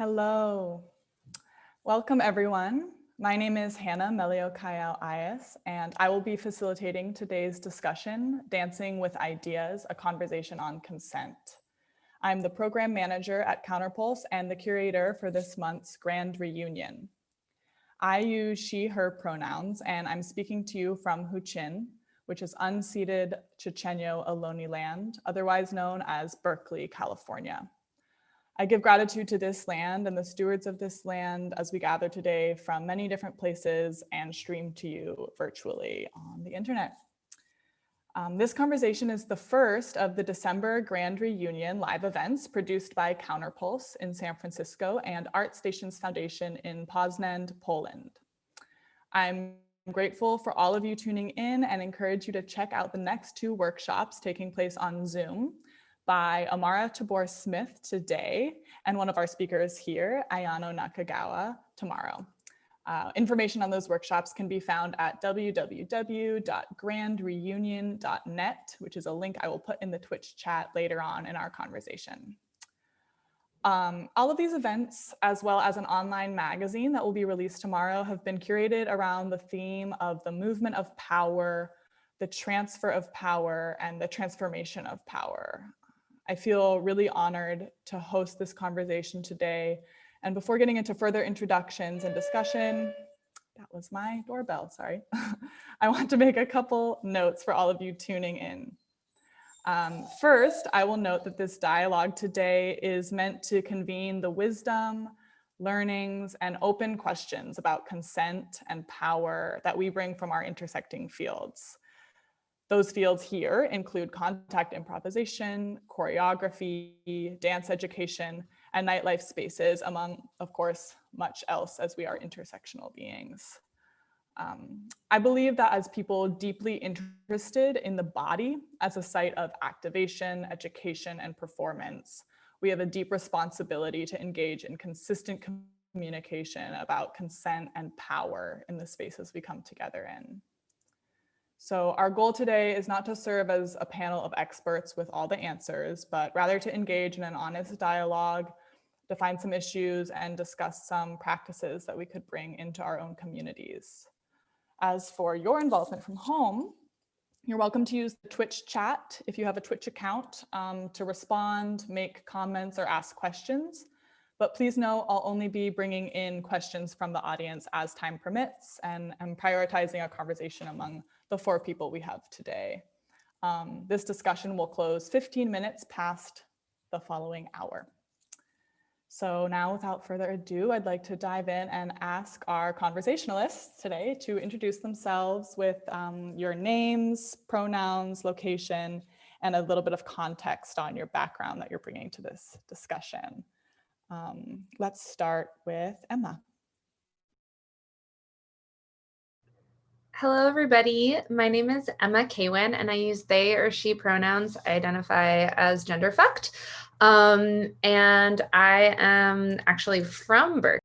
Hello. Welcome, everyone. My name is Hannah Melio-Kayao-Ayas, and I will be facilitating today's discussion, Dancing with Ideas, a conversation on consent. I'm the program manager at Counterpulse and the curator for this month's Grand Reunion. I use she, her pronouns, and I'm speaking to you from Huichin, which is unceded Chochenyo Ohlone land, otherwise known as Berkeley, California. I give gratitude to this land and the stewards of this land as we gather today from many different places and stream to you virtually on the internet. This conversation is the first of the December Grand Reunion live events produced by Counterpulse in San Francisco and Art Stations Foundation in Poznan, Poland. I'm grateful for all of you tuning in and encourage you to check out the next two workshops taking place on Zoom by Amara Tabor-Smith today, and one of our speakers here, Ayano Nakagawa, tomorrow. Information on those workshops can be found at www.grandreunion.net, which is a link I will put in the Twitch chat later on in our conversation. All of these events, as well as an online magazine that will be released tomorrow, have been curated around the theme of the movement of power, the transfer of power, and the transformation of power. I feel really honored to host this conversation today. And before getting into further introductions and discussion, that was my doorbell, sorry. I want to make a couple notes for all of you tuning in. First, I will note that this dialogue today is meant to convene the wisdom, learnings, and open questions about consent and power that we bring from our intersecting fields. Those fields here include contact improvisation, choreography, dance education, and nightlife spaces, among, of course, much else as we are intersectional beings. I believe that as people deeply interested in the body as a site of activation, education, and performance, we have a deep responsibility to engage in consistent communication about consent and power in the spaces we come together in. So our goal today is not to serve as a panel of experts with all the answers, but rather to engage in an honest dialogue, define some issues, and discuss some practices that we could bring into our own communities. As for your involvement from home, you're welcome to use the Twitch chat if you have a Twitch account to respond, make comments, or ask questions. But please know I'll only be bringing in questions from the audience as time permits, and I'm prioritizing a conversation among the four people we have today. This discussion will close 15 minutes past the following hour. So now, without further ado, I'd like to dive in and ask our conversationalists today to introduce themselves with your names, pronouns, location, and a little bit of context on your background that you're bringing to this discussion. Let's start with Emma. Hello, everybody. My name is Emma Kawin, and I use they or she pronouns. I identify as gender fucked. And I am actually from Berkeley.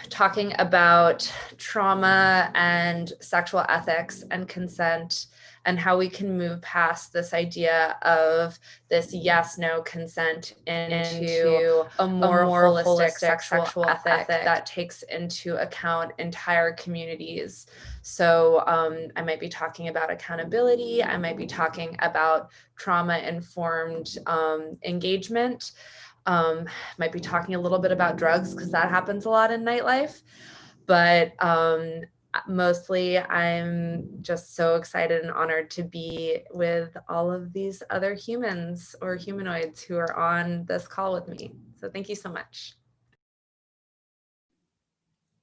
Talking about trauma and sexual ethics and consent and how we can move past this idea of this yes-no consent into a more holistic sexual ethic that takes into account entire communities. So I might be talking about accountability. I might be talking about trauma-informed engagement. Might be talking a little bit about drugs because that happens a lot in nightlife, but mostly I'm just so excited and honored to be with all of these other humans or humanoids who are on this call with me. So thank you so much.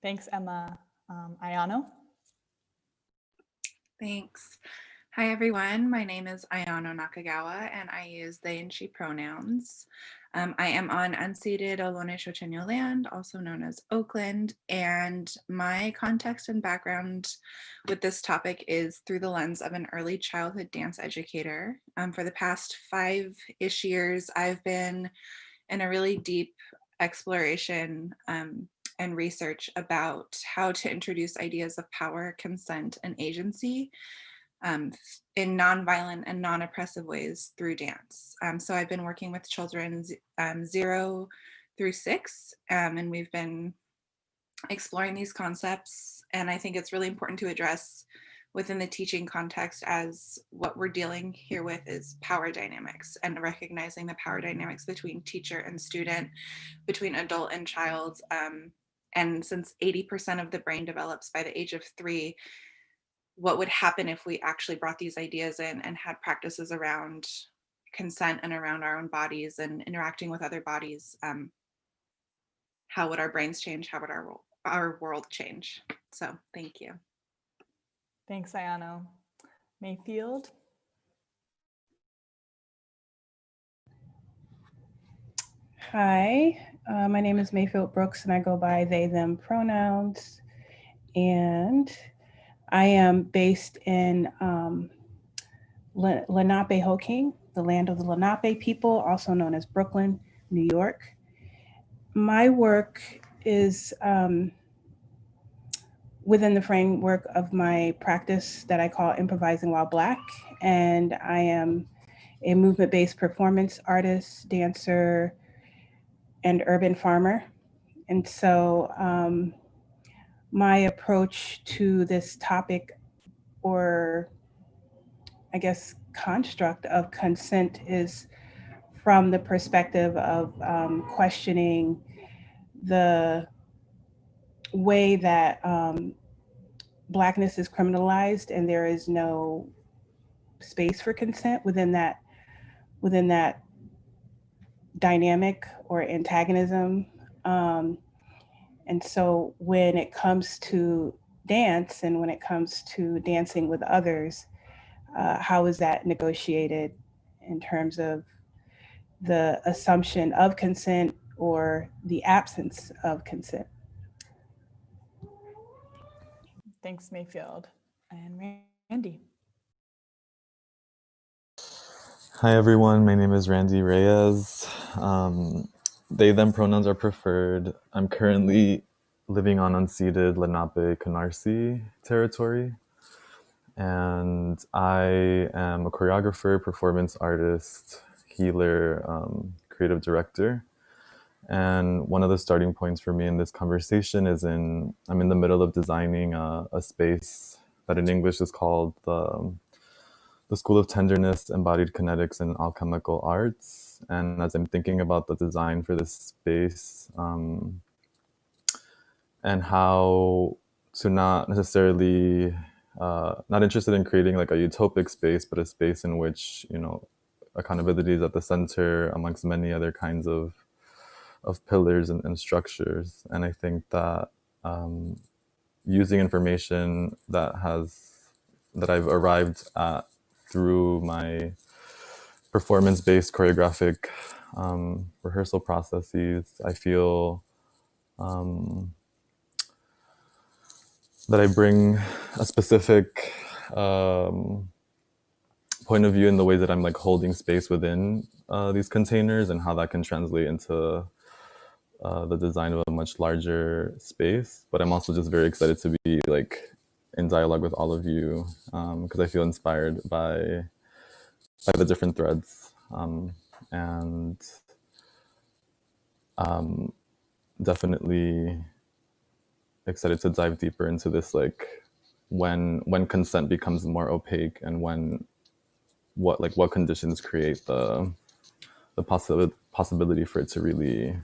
Thanks, Emma. Ayano? Thanks. Hi, everyone. My name is Ayano Nakagawa, and I use they and she pronouns. I am on unceded Ohlone Chochenyo land, also known as Oakland, and my context and background with this topic is through the lens of an early childhood dance educator. For the past 5-ish years, I've been in a really deep exploration and research about how to introduce ideas of power, consent, and agency in nonviolent and non-oppressive ways through dance. So I've been working with children 0 through 6, and we've been exploring these concepts. And I think it's really important to address within the teaching context, as what we're dealing here with is power dynamics, and recognizing the power dynamics between teacher and student, between adult and child. And since 80% of the brain develops by the age of 3, what would happen if we actually brought these ideas in and had practices around consent and around our own bodies and interacting with other bodies? How would our brains change? How would our world change? So thank you. Thanks, Ayano. Mayfield? Hi, my name is Mayfield Brooks and I go by they, them pronouns. And I am based in Lenape-Hoking, the land of the Lenape people, also known as Brooklyn, New York. My work is within the framework of my practice that I call Improvising While Black. And I am a movement-based performance artist, dancer, and urban farmer. And so my approach to this topic, or I guess construct of consent, is from the perspective of questioning the way that Blackness is criminalized and there is no space for consent within that dynamic or antagonism. And so when it comes to dance and when it comes to dancing with others, how is that negotiated in terms of the assumption of consent or the absence of consent? Thanks, Mayfield. And Randy? Hi everyone, my name is Randy Reyes. They, them pronouns are preferred. I'm currently living on unceded Lenape Canarsie territory. And I am a choreographer, performance artist, healer, creative director. And one of the starting points for me in this conversation is I'm in the middle of designing a space that in English is called the School of Tenderness, Embodied Kinetics, and Alchemical Arts. And as I'm thinking about the design for this space and how to not necessarily, not interested in creating like a utopic space, but a space in which, accountability is at the center amongst many other kinds of pillars and structures. And I think that using information that I've arrived at through my performance-based choreographic rehearsal processes, I feel that I bring a specific point of view in the way that I'm like holding space within these containers, and how that can translate into the design of a much larger space. But I'm also just very excited to be like in dialogue with all of you, because I feel inspired by the different threads, and definitely excited to dive deeper into this, like when consent becomes more opaque, and what conditions create the possibility for it to really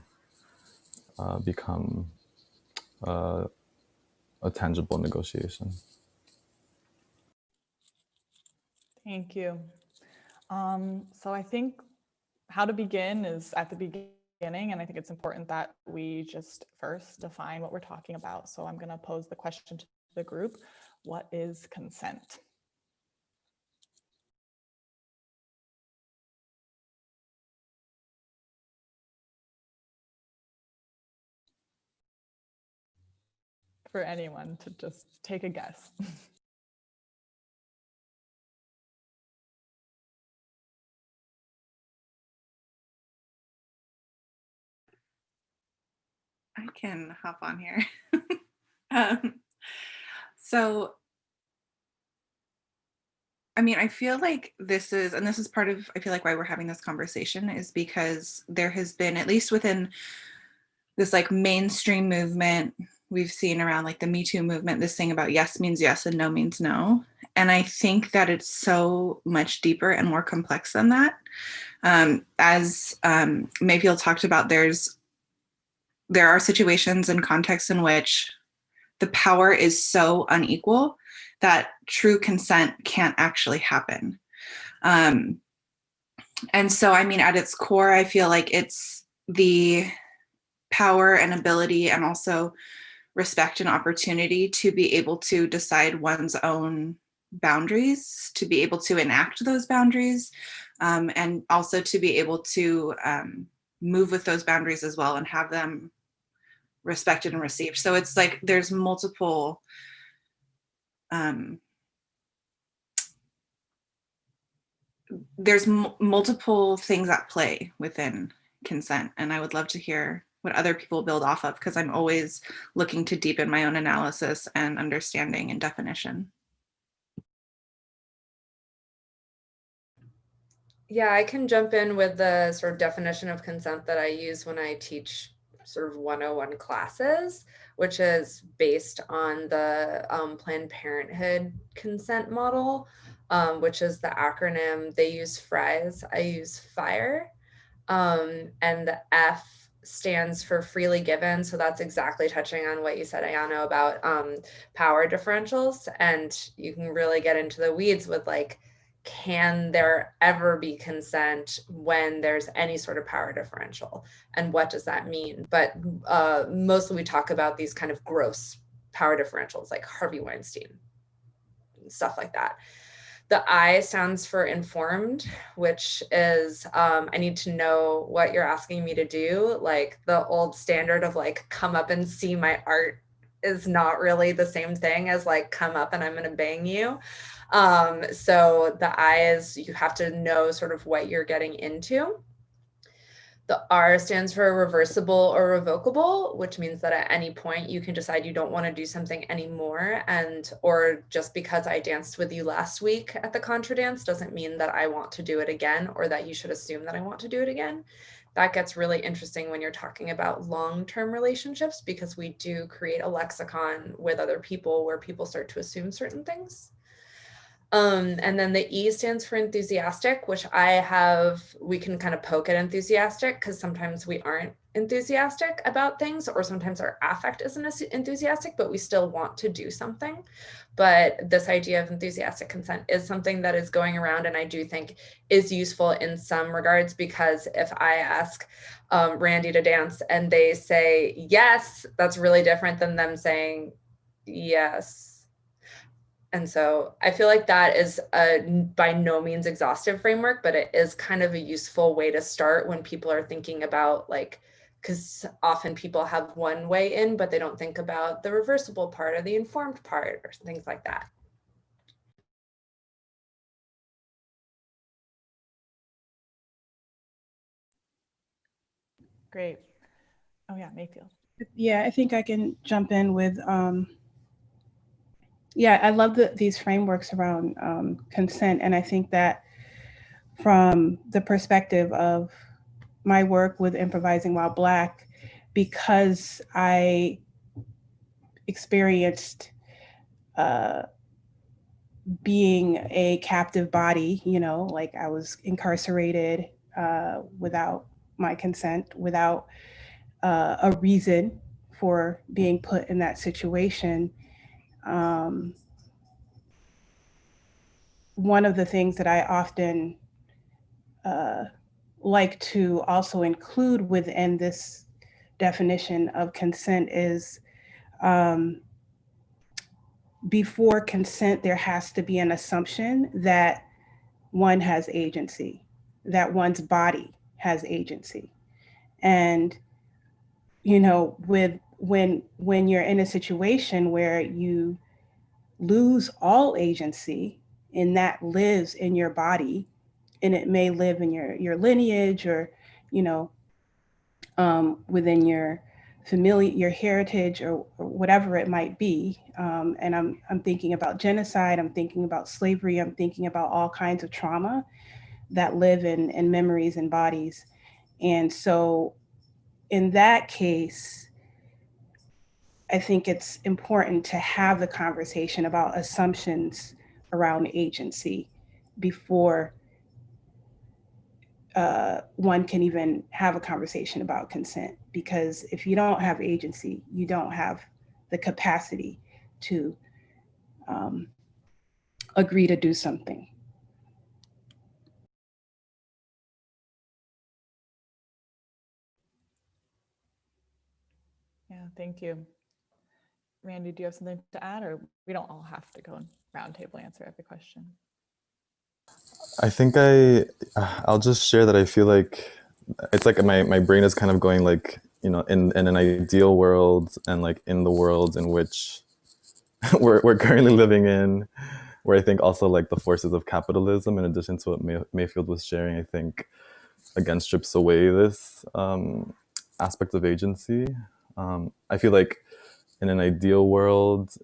become a tangible negotiation. Thank you. So I think how to begin is at the beginning, and I think it's important that we just first define what we're talking about. So I'm going to pose the question to the group: what is consent? for anyone to just take a guess. I can hop on here. um, so, I mean, I feel like this is part of, I feel like why we're having this conversation is because there has been, at least within this like mainstream movement we've seen around like the Me Too movement, this thing about yes means yes and no means no. And I think that it's so much deeper and more complex than that. As Mayfield talked about, there are situations and contexts in which the power is so unequal that true consent can't actually happen. And so, I mean, at its core, I feel like it's the power and ability and also respect and opportunity to be able to decide one's own boundaries, to be able to enact those boundaries, and also to be able to move with those boundaries as well and have them respected and received. So it's like there's multiple multiple things at play within consent, and I would love to hear what other people build off of, because I'm always looking to deepen my own analysis and understanding and definition. Yeah, I can jump in with the sort of definition of consent that I use when I teach sort of 101 classes, which is based on the Planned Parenthood consent model, which is the acronym. They use FRIES, I use FIRE, and the F stands for freely given. So that's exactly touching on what you said, Ayano, about power differentials. And you can really get into the weeds with like, can there ever be consent when there's any sort of power differential? And what does that mean? But mostly we talk about these kind of gross power differentials like Harvey Weinstein, stuff like that. The I stands for informed, which is I need to know what you're asking me to do. Like the old standard of like, come up and see my art is not really the same thing as like, come up and I'm going to bang you. So the I is you have to know sort of what you're getting into. The R stands for reversible or revocable, which means that at any point you can decide you don't want to do something anymore. Or just because I danced with you last week at the contra dance doesn't mean that I want to do it again, or that you should assume that I want to do it again. That gets really interesting when you're talking about long-term relationships, because we do create a lexicon with other people where people start to assume certain things. And then the E stands for enthusiastic, which we can kind of poke at enthusiastic because sometimes we aren't enthusiastic about things, or sometimes our affect isn't enthusiastic, but we still want to do something. But this idea of enthusiastic consent is something that is going around, and I do think is useful in some regards, because if I ask Randy to dance and they say yes, that's really different than them saying yes. And so I feel like that is a by no means exhaustive framework, but it is kind of a useful way to start when people are thinking about like, because often people have one way in, but they don't think about the reversible part or the informed part or things like that. Great. Oh yeah, Mayfield. Yeah, I think I can jump in with, yeah, I love these frameworks around consent. And I think that from the perspective of my work with Improvising While Black, because I experienced being a captive body, like I was incarcerated without my consent, without a reason for being put in that situation. One of the things that I often like to also include within this definition of consent is before consent, there has to be an assumption that one has agency, that one's body has agency. And, with when you're in a situation where you lose all agency and that lives in your body, and it may live in your lineage, or you know, within your familiar, your heritage, or whatever it might be. And I'm thinking about genocide, I'm thinking about slavery, I'm thinking about all kinds of trauma that live in memories and bodies. And so in that case, I think it's important to have the conversation about assumptions around agency before one can even have a conversation about consent. Because if you don't have agency, you don't have the capacity to agree to do something. Yeah, thank you. Randy, do you have something to add, or we don't all have to go and roundtable answer every question? I think I'll just share that I feel like it's like my brain is kind of going like, you know, in an ideal world, and like in the world in which we're currently living in, where I think also like the forces of capitalism, in addition to what Mayfield was sharing, I think again strips away this aspect of agency. I feel like in an ideal world,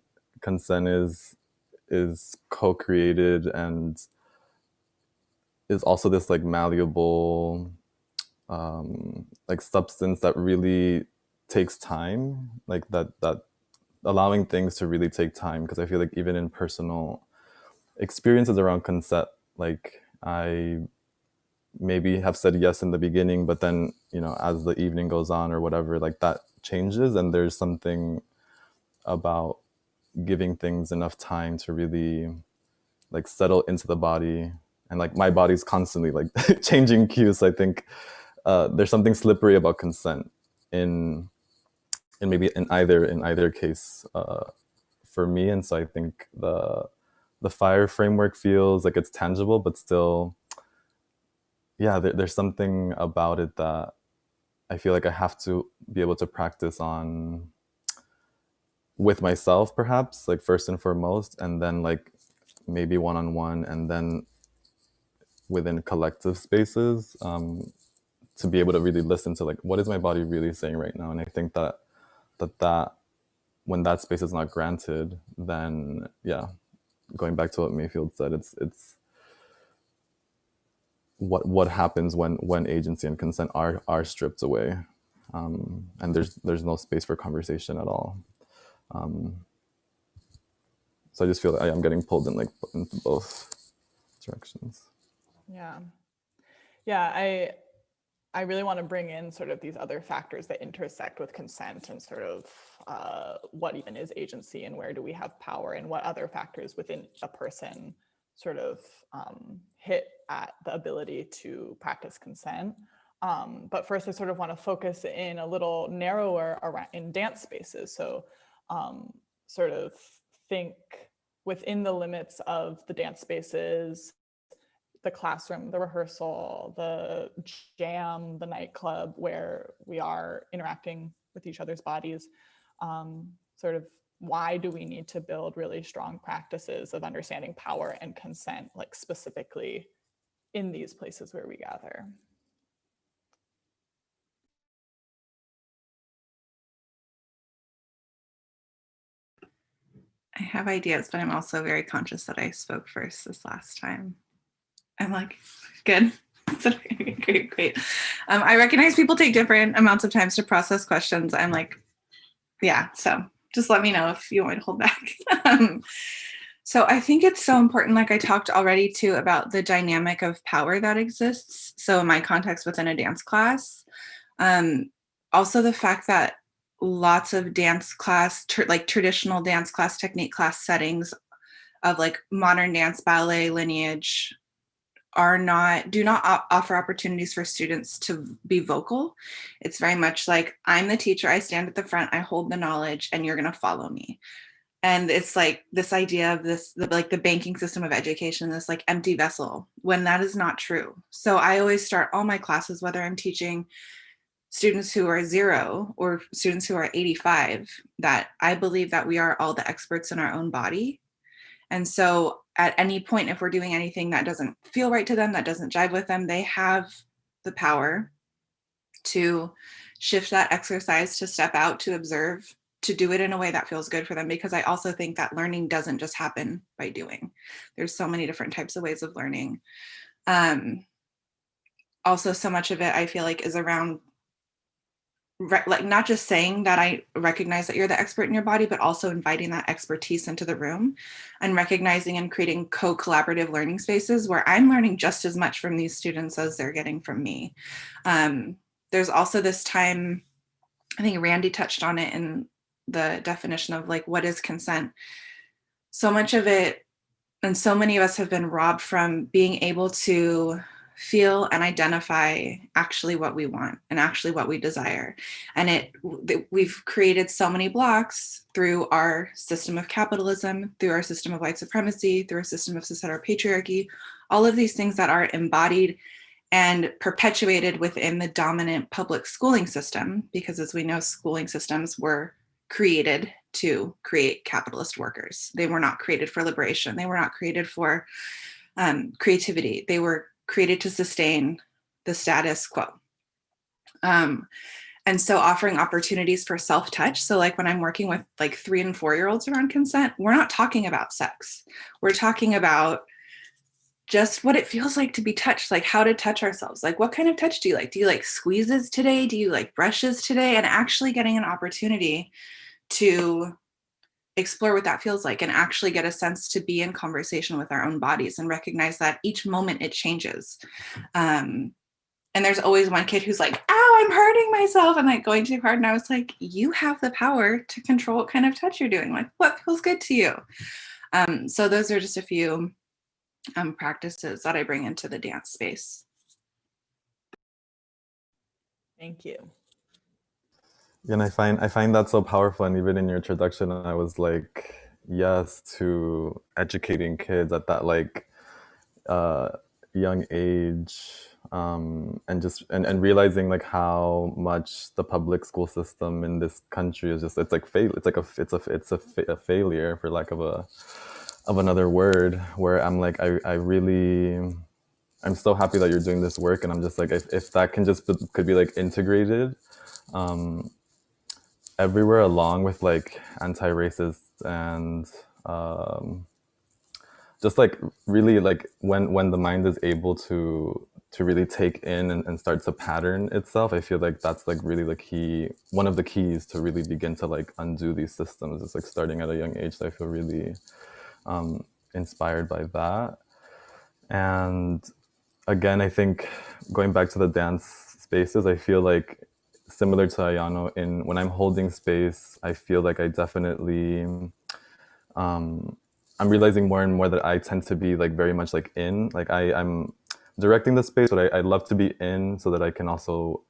consent is co-created and is also this like malleable like substance that really takes time, like that allowing things to really take time. Because I feel like even in personal experiences around consent, like I maybe have said yes in the beginning, but then, you know, as the evening goes on or whatever, like that changes, and there's something about giving things enough time to really like settle into the body. And like my body's constantly like changing cues. So I think there's something slippery about consent in maybe in either case for me. And so I think the FIRE framework feels like it's tangible, but still, yeah, there's something about it that I feel like I have to be able to practice on with myself, perhaps, like first and foremost, and then like maybe one-on-one, and then within collective spaces, to be able to really listen to like, what is my body really saying right now? And I think that when that space is not granted, then yeah, going back to what Mayfield said, it's what happens when agency and consent are stripped away, and there's no space for conversation at all. So I just feel that I am getting pulled in like into both directions. Yeah. Yeah, I really want to bring in sort of these other factors that intersect with consent, and sort of what even is agency, and where do we have power, and what other factors within a person sort of hit at the ability to practice consent. But first, I sort of want to focus in a little narrower around in dance spaces. So sort of think within the limits of the dance spaces, the classroom, the rehearsal, the jam, the nightclub, where we are interacting with each other's bodies. Sort of why do we need to build really strong practices of understanding power and consent, like specifically in these places where we gather? I have ideas, but I'm also very conscious that I spoke first this last time. I'm like, good. Great. I recognize people take different amounts of times to process questions. I'm like, yeah, so just let me know if you want me to hold back. So I think it's so important, like I talked already too, about the dynamic of power that exists. So in my context within a dance class, also the fact that lots of dance class, like traditional dance class, technique class settings of like modern dance, ballet, lineage, do not offer opportunities for students to be vocal. It's very much like, I'm the teacher, I stand at the front, I hold the knowledge, and you're going to follow me. And it's like this idea of like the banking system of education, this like empty vessel, when that is not true. So I always start all my classes, whether I'm teaching students who are 0 or students who are 85, that I believe that we are all the experts in our own body. And so at any point, if we're doing anything that doesn't feel right to them, that doesn't jive with them, they have the power to shift that exercise, to step out, to observe, to do it in a way that feels good for them. Because I also think that learning doesn't just happen by doing. There's so many different types of ways of learning. Also, so much of it I feel like is around like not just saying that I recognize that you're the expert in your body, but also inviting that expertise into the room and recognizing and creating co-collaborative learning spaces where I'm learning just as much from these students as they're getting from me. There's also this time, I think Randy touched on it in the definition of like, what is consent? So much of it, and so many of us have been robbed from being able to feel and identify actually what we want and actually what we desire. And we've created so many blocks through our system of capitalism, through our system of white supremacy, through our system of societal patriarchy, all of these things that are embodied and perpetuated within the dominant public schooling system, because as we know, schooling systems were created to create capitalist workers. They were not created for liberation. They were not created for creativity. They were created to sustain the status quo. And so offering opportunities for self-touch. So like when I'm working with like 3 and 4-year-olds around consent, we're not talking about sex. We're talking about just what it feels like to be touched, like how to touch ourselves. Like what kind of touch do you like? Do you like squeezes today? Do you like brushes today? And actually getting an opportunity to explore what that feels like and actually get a sense to be in conversation with our own bodies and recognize that each moment it changes. And there's always one kid who's like, ow, I'm hurting myself and like going too hard. And I was like, you have the power to control what kind of touch you're doing. Like what feels good to you? So those are just a few practices that I bring into the dance space. Thank you. And I find that so powerful. And even in your introduction, I was like, yes, to educating kids at that like young age, and just and realizing like how much the public school system in this country is just, it's like a failure, for lack of another word, where I'm like, I'm so happy that you're doing this work. And I'm just like, if that can just could be like integrated everywhere, along with like anti-racist and just like really like when the mind is able to really take in and start to pattern itself, I feel like that's like really the key, one of the keys to really begin to like undo these systems. It's like starting at a young age. So I feel really inspired by that. And again, I think going back to the dance spaces, I feel like similar to Ayano, in when I'm holding space, I feel like I definitely I'm realizing more and more that I tend to be like very much like in, like I'm directing the space, but I love to be in so that I can also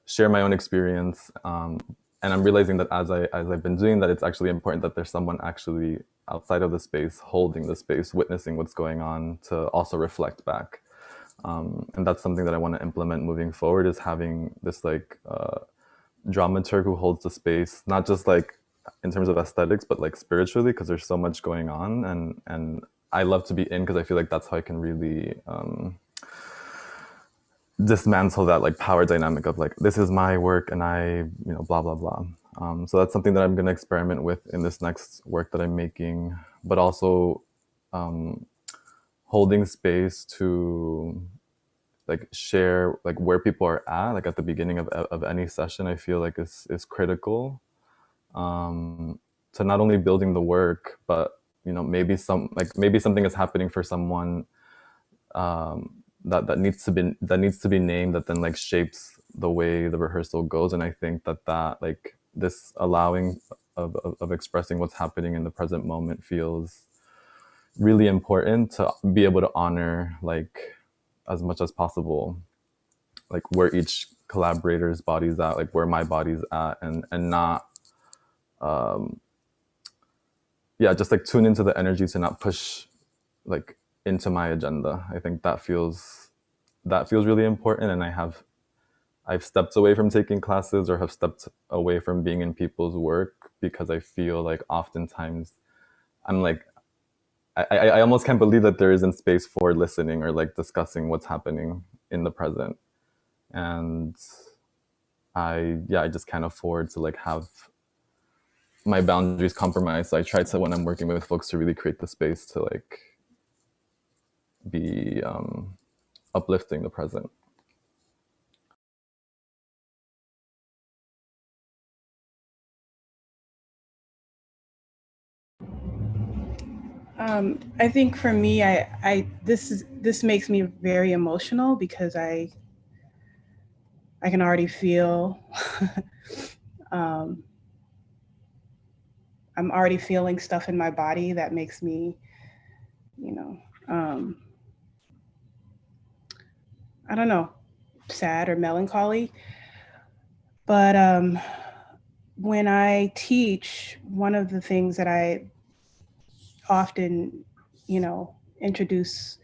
share my own experience. And I'm realizing that as I've been doing that, it's actually important that there's someone actually outside of the space, holding the space, witnessing what's going on, to also reflect back. And that's something that I want to implement moving forward, is having this like dramaturg who holds the space, not just like in terms of aesthetics, but like spiritually, because there's so much going on. And I love to be in, because I feel like that's how I can really dismantle that like power dynamic of like, this is my work and I, blah, blah, blah. So that's something that I'm going to experiment with in this next work that I'm making, but also holding space to like share like where people are at, like at the beginning of any session, I feel like is critical to not only building the work, but maybe something is happening for someone that needs to be named, that then like shapes the way the rehearsal goes. And I think that like this allowing of expressing what's happening in the present moment feels really important, to be able to honor like as much as possible like where each collaborator's body's at, like where my body's at, and not just like tune into the energy to not push like into my agenda. I think that feels really important, and I have I've stepped away from taking classes or have stepped away from being in people's work because I feel like oftentimes I'm like, I almost can't believe that there isn't space for listening or like discussing what's happening in the present. And I just can't afford to like have my boundaries compromised. So I try to, when I'm working with folks, to really create the space to like be uplifting the present. I think for me, this makes me very emotional because I can already feel I'm already feeling stuff in my body that makes me, you know, I don't know, sad or melancholy. But when I teach, one of the things that I often, introduce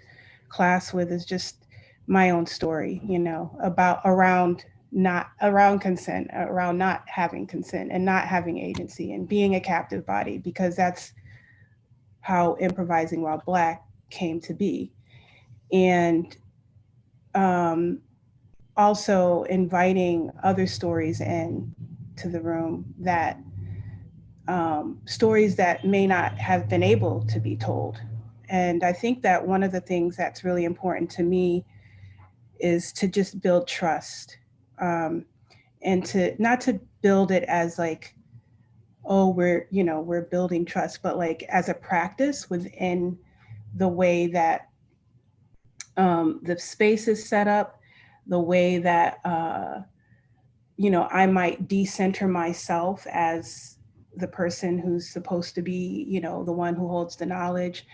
class with is just my own story, about around consent, around not having consent and not having agency and being a captive body, because that's how improvising while Black came to be. And also inviting other stories in to the room, that stories that may not have been able to be told. And I think that one of the things that's really important to me is to just build trust, and to not to build it as like, oh, we're building trust, but like as a practice within the way that the space is set up, the way that I might decenter myself as the person who's supposed to be, the one who holds the knowledge,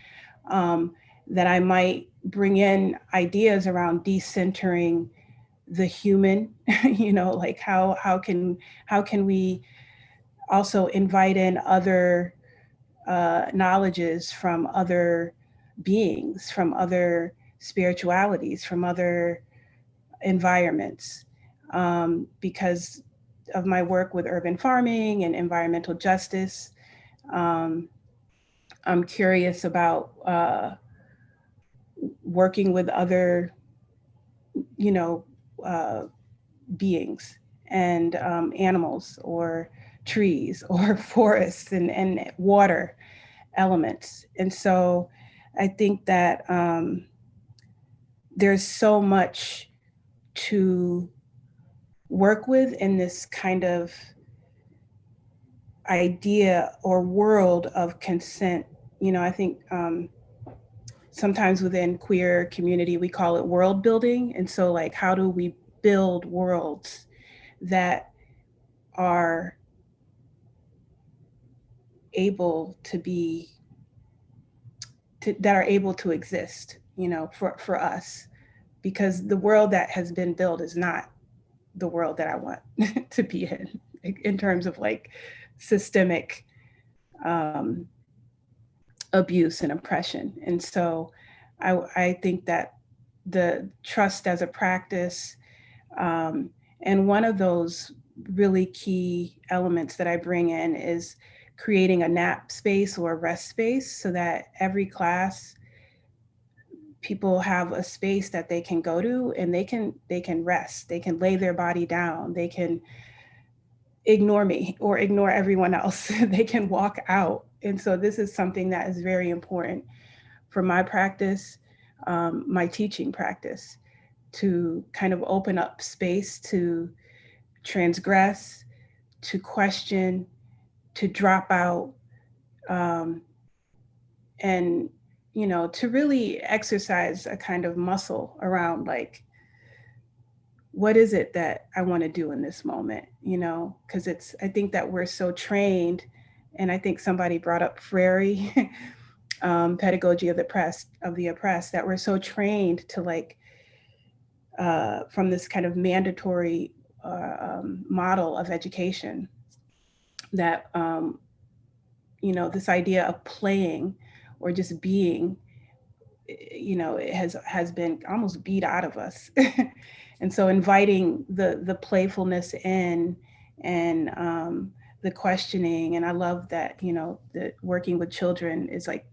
that I might bring in ideas around decentering the human, like how can we also invite in other knowledges from other beings, from other spiritualities, from other environments, because of my work with urban farming and environmental justice. I'm curious about working with other, beings and animals or trees or forests and water elements. And so I think that there's so much to work with in this kind of idea or world of consent. I think sometimes within queer community, we call it world building. And so like, how do we build worlds that are able to be, that are able to exist, for us? Because the world that has been built is not the world that I want to be in terms of like systemic abuse and oppression. And so I think that the trust as a practice, and one of those really key elements that I bring in is creating a nap space or a rest space, so that every class people have a space that they can go to and they can rest, they can lay their body down, they can ignore me or ignore everyone else, they can walk out. And so this is something that is very important for my practice, my teaching practice, to kind of open up space to transgress, to question, to drop out, and to really exercise a kind of muscle around like, what is it that I want to do in this moment? Because I think that we're so trained, and I think somebody brought up Freire, pedagogy of the oppressed, that we're so trained to like, from this kind of mandatory model of education, that this idea of playing or just being you know, it has been almost beat out of us. And so inviting the playfulness in, and the questioning, and I love that, you know, that working with children is like,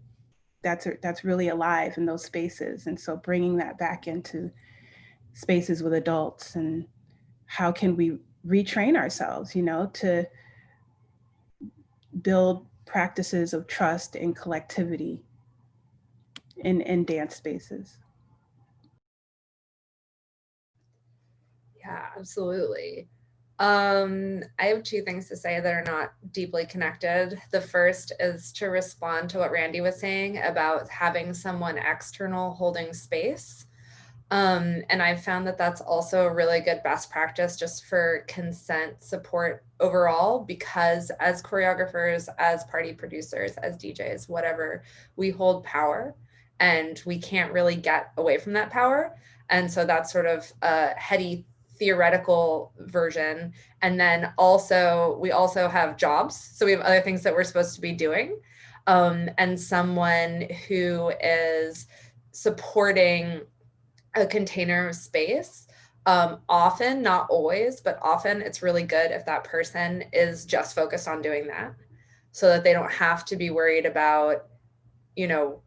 that's really alive in those spaces. And so bringing that back into spaces with adults, and how can we retrain ourselves, you know, to build practices of trust and collectivity in dance spaces. Yeah, absolutely. I have two things to say that are not deeply connected. The first is to respond to what Randy was saying about having someone external holding space. And I've found that that's also a really good best practice just for consent support overall, because as choreographers, as party producers, as DJs, whatever, we hold power and we can't really get away from that power. And so that's sort of a heady theoretical version. And then also, we also have jobs. So we have other things that we're supposed to be doing. And someone who is supporting a container of space, often, not always, but often it's really good if that person is just focused on doing that, so that they don't have to be worried about, you know,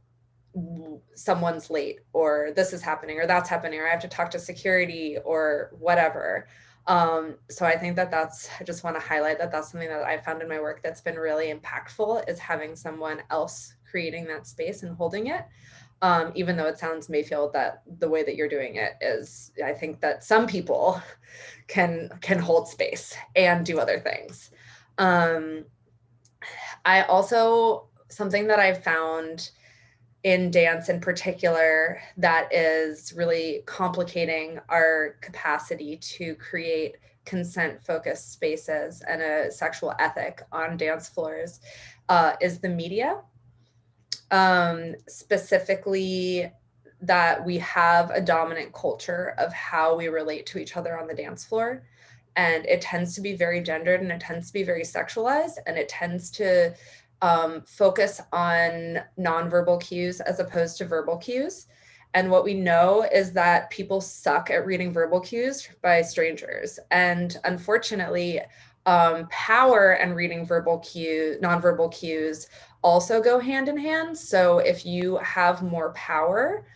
someone's late, or this is happening, or that's happening, or I have to talk to security or whatever. So I think that I just want to highlight that that's something that I found in my work that's been really impactful, is having someone else creating that space and holding it. Even though it sounds, Mayfield, that the way that you're doing it is, I think that some people can hold space and do other things. I also, something that I've found in dance in particular that is really complicating our capacity to create consent-focused spaces and a sexual ethic on dance floors is the media. Specifically, that we have a dominant culture of how we relate to each other on the dance floor. And it tends to be very gendered, and it tends to be very sexualized, and it tends to focus on nonverbal cues as opposed to verbal cues. And what we know is that people suck at reading verbal cues by strangers. And unfortunately, power and reading nonverbal cues also go hand in hand. So if you have more power,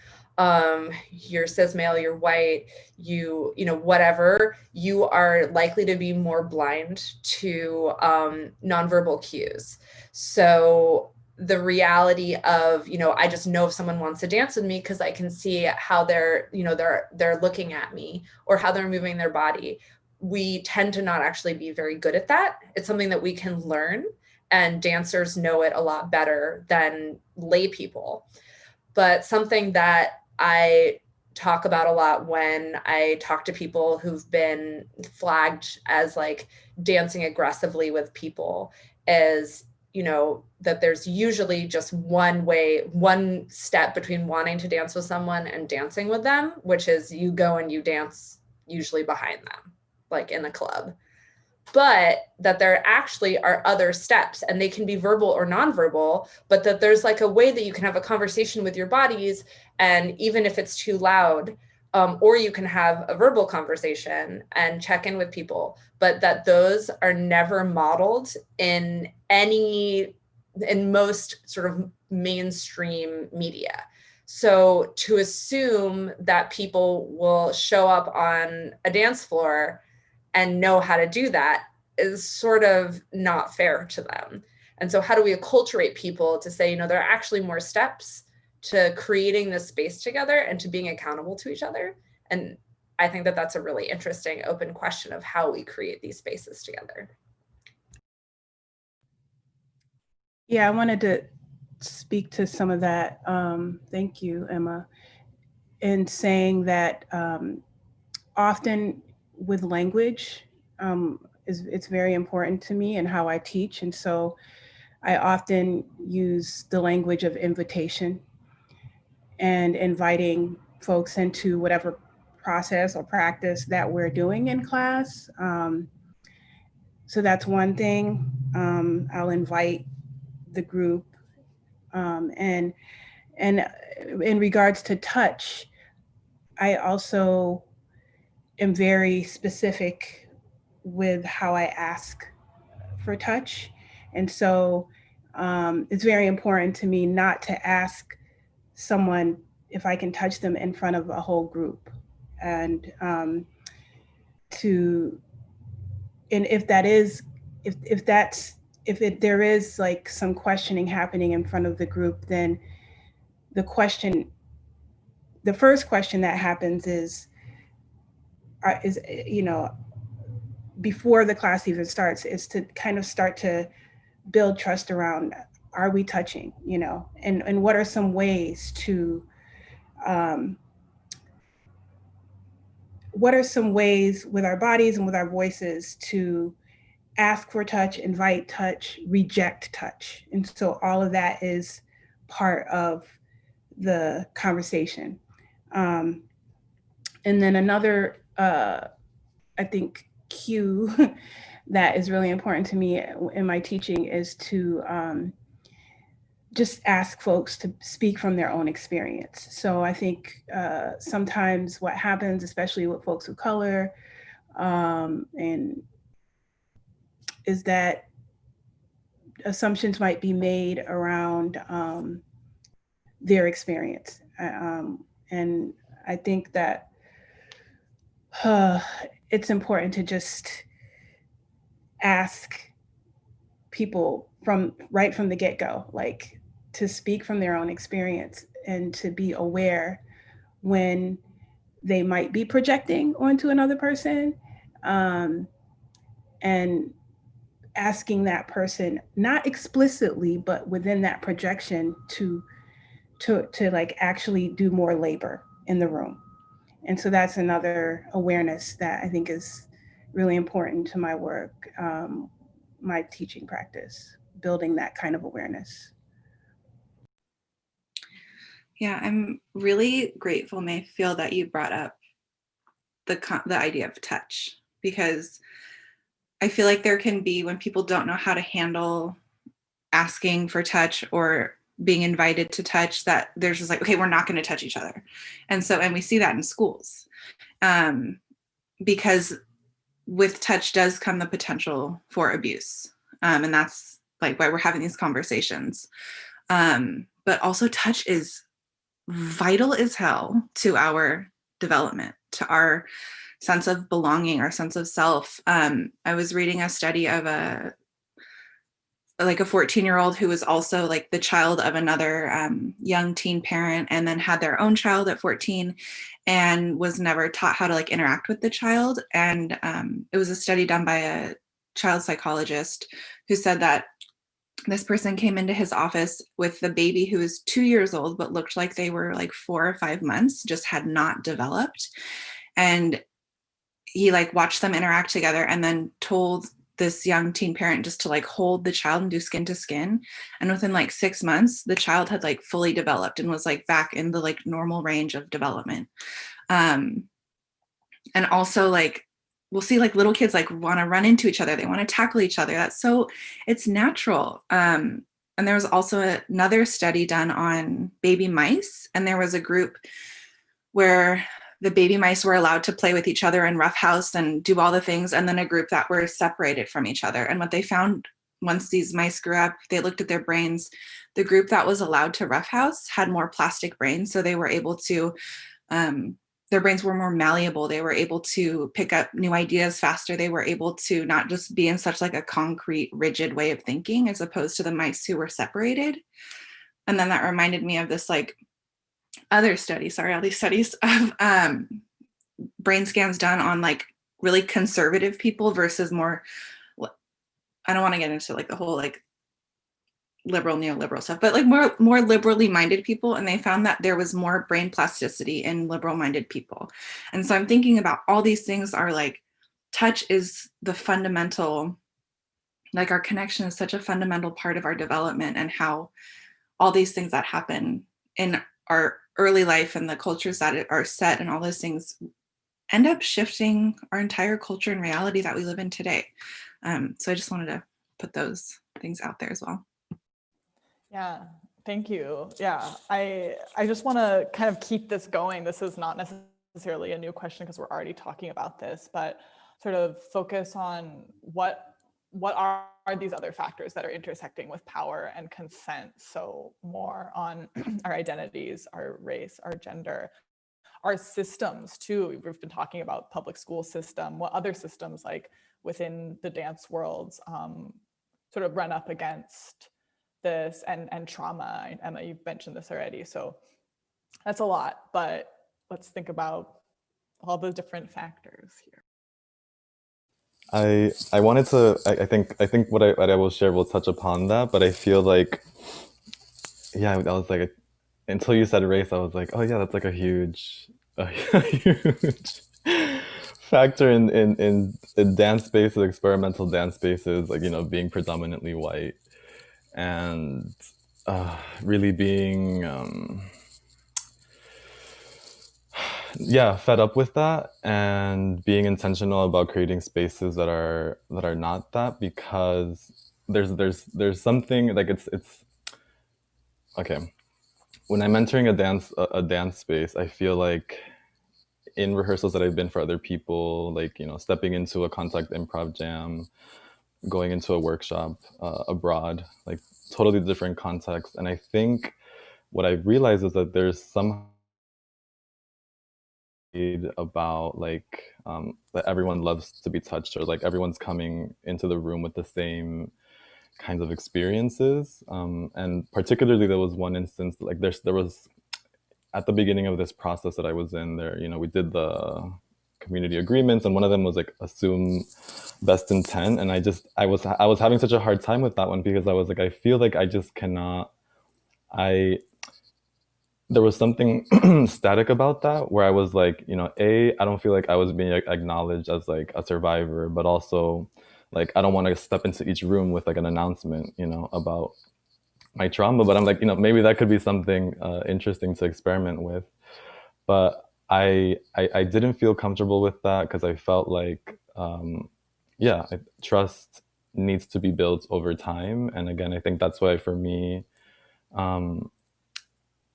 you're cis male, you're white, you know, whatever, you are likely to be more blind to nonverbal cues. So the reality of, you know, I just know if someone wants to dance with me because I can see how they're, you know, they're looking at me or how they're moving their body. We tend to not actually be very good at that. It's something that we can learn, and dancers know it a lot better than lay people. But something that I talk about a lot when I talk to people who've been flagged as like dancing aggressively with people is, you know, that there's usually just one step between wanting to dance with someone and dancing with them, which is you go and you dance usually behind them, like in the club. But that there actually are other steps, and they can be verbal or nonverbal, but that there's like a way that you can have a conversation with your bodies, and even if it's too loud, or you can have a verbal conversation and check in with people, but that those are never modeled in most sort of mainstream media. So to assume that people will show up on a dance floor and know how to do that is sort of not fair to them. And so how do we acculturate people to say, you know, there are actually more steps to creating this space together and to being accountable to each other? And I think that that's a really interesting open question of how we create these spaces together. Yeah, I wanted to speak to some of that. Thank you, Emma. In saying that often with language, it's very important to me and how I teach. And so I often use the language of invitation and inviting folks into whatever process or practice that we're doing in class. So that's one thing. I'll invite the group, and And in regards to touch, I also am very specific with how I ask for touch. And so it's very important to me not to ask someone if I can touch them in front of a whole group. And if that is, if there is like some questioning happening in front of the group, then the first question that happens is, before the class even starts, is to kind of start to build trust around, are we touching, and what are some ways to, what are some ways with our bodies and with our voices to ask for touch, invite touch, reject touch. And so all of that is part of the conversation. And then another, I think, cue that is really important to me in my teaching is to just ask folks to speak from their own experience. So I think sometimes what happens, especially with folks of color, and is that assumptions might be made around their experience. And I think that it's important to just ask people right from the get-go, like to speak from their own experience and to be aware when they might be projecting onto another person, and asking that person, not explicitly, but within that projection, to like actually do more labor in the room. And so that's another awareness that I think is really important to my work, my teaching practice, building that kind of awareness. Yeah, I'm really grateful, Mayfield, that you brought up the idea of touch, because I feel like there can be, when people don't know how to handle asking for touch or being invited to touch, that there's just like, okay, we're not going to touch each other. And we see that in schools, because with touch does come the potential for abuse. And that's like why we're having these conversations. But also touch is vital as hell to our development, to our sense of belonging, our sense of self. I was reading a study of a 14-year-old who was also like the child of another young teen parent, and then had their own child at 14 and was never taught how to like interact with the child. And it was a study done by a child psychologist who said that this person came into his office with the baby who was 2 years old, but looked like they were like 4 or 5 months, just had not developed. And he like watched them interact together and then told this young teen parent just to like hold the child and do skin to skin. And within like 6 months, the child had like fully developed and was like back in the like normal range of development. And also like, we'll see like little kids like want to run into each other. They want to tackle each other. It's natural. And there was also another study done on baby mice. And there was a group where the baby mice were allowed to play with each other and roughhouse and do all the things. And then a group that were separated from each other. And what they found once these mice grew up, they looked at their brains. The group that was allowed to roughhouse had more plastic brains. So they were able to, their brains were more malleable. They were able to pick up new ideas faster. They were able to not just be in such like a concrete, rigid way of thinking, as opposed to the mice who were separated. And then that reminded me of this like other study, all these studies of brain scans done on like really conservative people versus more, I don't want to get into like the whole like liberal, neoliberal stuff, but like more liberally minded people. And they found that there was more brain plasticity in liberal minded people. And so I'm thinking about all these things are like, touch is the fundamental, like our connection is such a fundamental part of our development, and how all these things that happen in our early life and the cultures that are set and all those things end up shifting our entire culture and reality that we live in today. So I just wanted to put those things out there as well. Yeah, Thank you. Yeah, I just want to kind of keep this going. This is not necessarily a new question because we're already talking about this, but sort of focus on what are these other factors that are intersecting with power and consent. So more on our identities, our race, our gender, our systems too. We've been talking about public school system. What other systems like within the dance worlds sort of run up against this and trauma. Emma, you've mentioned this already. So that's a lot, but let's think about all the different factors here. I wanted to I think what I will share will touch upon that, but I feel like I was like until you said race, I was like, oh yeah, that's like a huge huge factor in dance spaces, experimental dance spaces, like, you know, being predominantly white and really being fed up with that and being intentional about creating spaces that are not that, because there's something like it's okay. When I'm entering a dance space, I feel like in rehearsals that I've been for other people, like, you know, stepping into a contact improv jam, going into a workshop abroad, like totally different context. And I think what I've realized is that there's some about like that everyone loves to be touched, or like everyone's coming into the room with the same kinds of experiences. And particularly there was one instance, like there was at the beginning of this process that I was in there, you know, we did the community agreements, and one of them was like assume best intent. And I was having such a hard time with that one, because I was like, I feel like I just cannot, there was something static about that, where I was like, you know, I don't feel like I was being acknowledged as like a survivor, but also like, I don't want to step into each room with like an announcement, you know, about my trauma. But I'm like, you know, maybe that could be something interesting to experiment with. But I didn't feel comfortable with that, because I felt like, trust needs to be built over time. And again, I think that's why for me,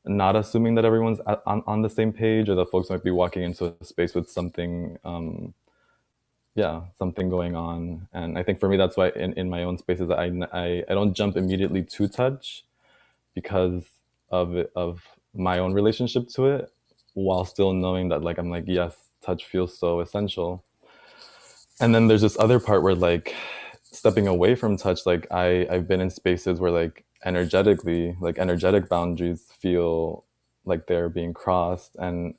not assuming that everyone's on the same page, or that folks might be walking into a space with something, something going on. And I think for me, that's why in my own spaces, I don't jump immediately to touch, because of my own relationship to it, while still knowing that like, I'm like, yes, touch feels so essential. And then there's this other part where like stepping away from touch, like I've been in spaces where like energetic boundaries feel like they're being crossed, and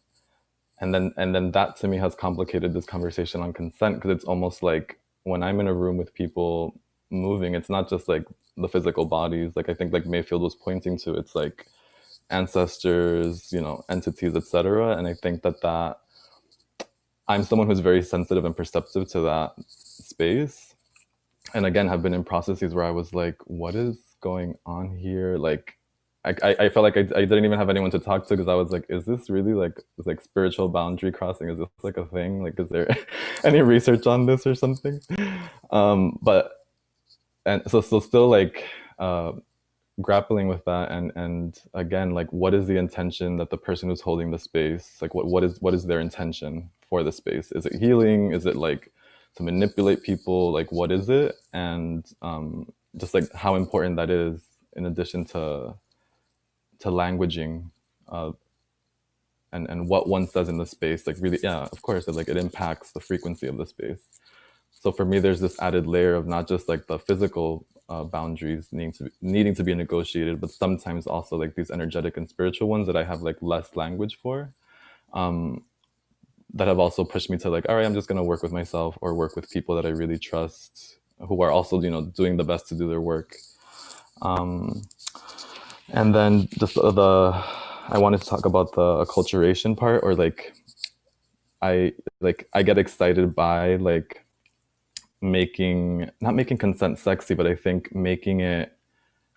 then that to me has complicated this conversation on consent, because it's almost like when I'm in a room with people moving, it's not just like the physical bodies, like I think like Mayfield was pointing to, it's like ancestors, you know, entities, etc. And I think that I'm someone who's very sensitive and perceptive to that space, and again have been in processes where I was like, what is going on here? Like I felt like I didn't even have anyone to talk to, because I was like, is this really like spiritual boundary crossing? Is this like a thing? Like, is there any research on this or something? So still like grappling with that, and again, like, what is the intention that the person who's holding the space, like what is their intention for the space? Is it healing? Is it like to manipulate people? Like, what is it? And just like how important that is, in addition to languaging, and what one says in the space, like really, of course, like it impacts the frequency of the space. So for me, there's this added layer of not just like the physical boundaries needing to be negotiated, but sometimes also like these energetic and spiritual ones that I have like less language for, that have also pushed me to like, all right, I'm just going to work with myself, or work with people that I really trust, who are also, you know, doing the best to do their work. And then just I wanted to talk about the acculturation part, or like I get excited by like not making consent sexy, but I think making it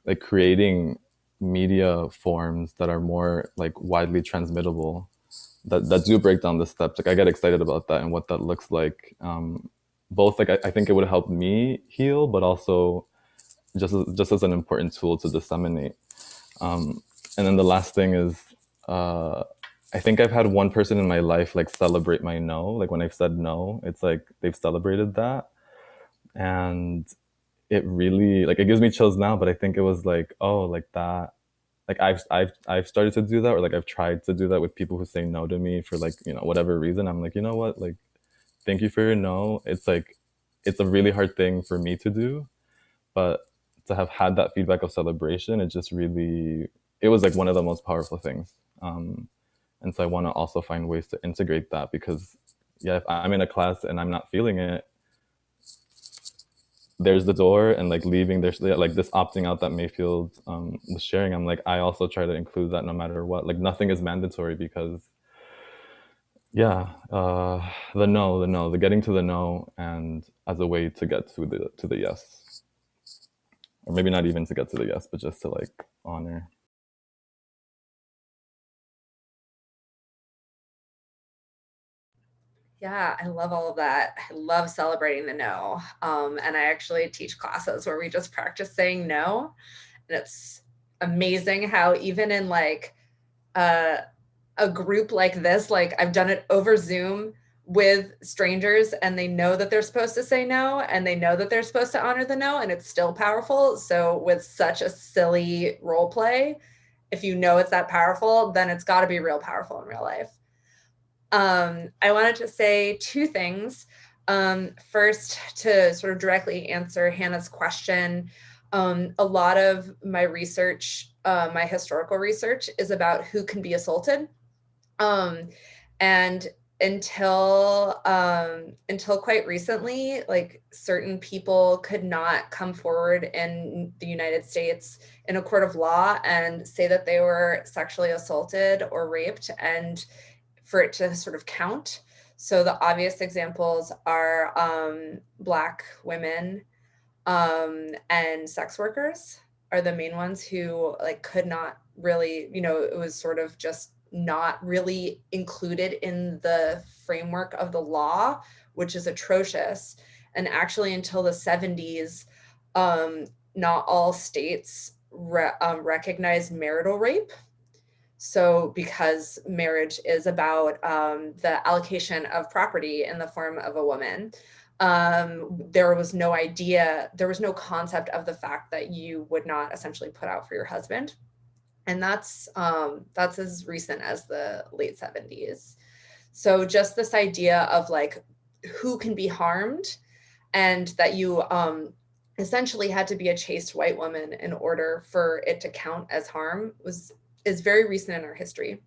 like creating media forms that are more like widely transmittable, that do break down the steps. Like I get excited about that and what that looks like. Both like I think it would help me heal, but also just as an important tool to disseminate. And then the last thing is, I think I've had one person in my life like celebrate my no. Like when I've said no, it's like they've celebrated that. And it really, like, it gives me chills now, but I think it was like, oh, like that. Like I've started to do that, or like I've tried to do that with people who say no to me for like, whatever reason. I'm like, you know what? Like, thank you for your no. It's like, it's a really hard thing for me to do, but to have had that feedback of celebration, it just really, it was like one of the most powerful things. And so I want to also find ways to integrate that, because yeah, if I'm in a class and I'm not feeling it, there's the door, and like leaving, there's like this opting out that Mayfield was sharing. I'm like, I also try to include that no matter what. Like nothing is mandatory, because yeah, the getting to the no, and as a way to get to the yes, or maybe not even to get to the yes, but just to like honor. Yeah, I love all of that. I love celebrating the no. And I actually teach classes where we just practice saying no. And it's amazing how even in like a group like this, like I've done it over Zoom with strangers, and they know that they're supposed to say no, and they know that they're supposed to honor the no, and it's still powerful. So with such a silly role play, if you know it's that powerful, then it's got to be real powerful in real life. I wanted to say two things. First, to sort of directly answer Hannah's question, a lot of my research, my historical research, is about who can be assaulted. And until quite recently, like certain people could not come forward in the United States in a court of law and say that they were sexually assaulted or raped, and for it to sort of count. So the obvious examples are Black women and sex workers are the main ones who like could not really, it was sort of just not really included in the framework of the law, which is atrocious. And actually until the 70s, not all states recognized marital rape. So because marriage is about the allocation of property in the form of a woman, there was no concept of the fact that you would not essentially put out for your husband. And that's as recent as the late 70s. So just this idea of like who can be harmed, and that you essentially had to be a chaste white woman in order for it to count as harm is very recent in our history.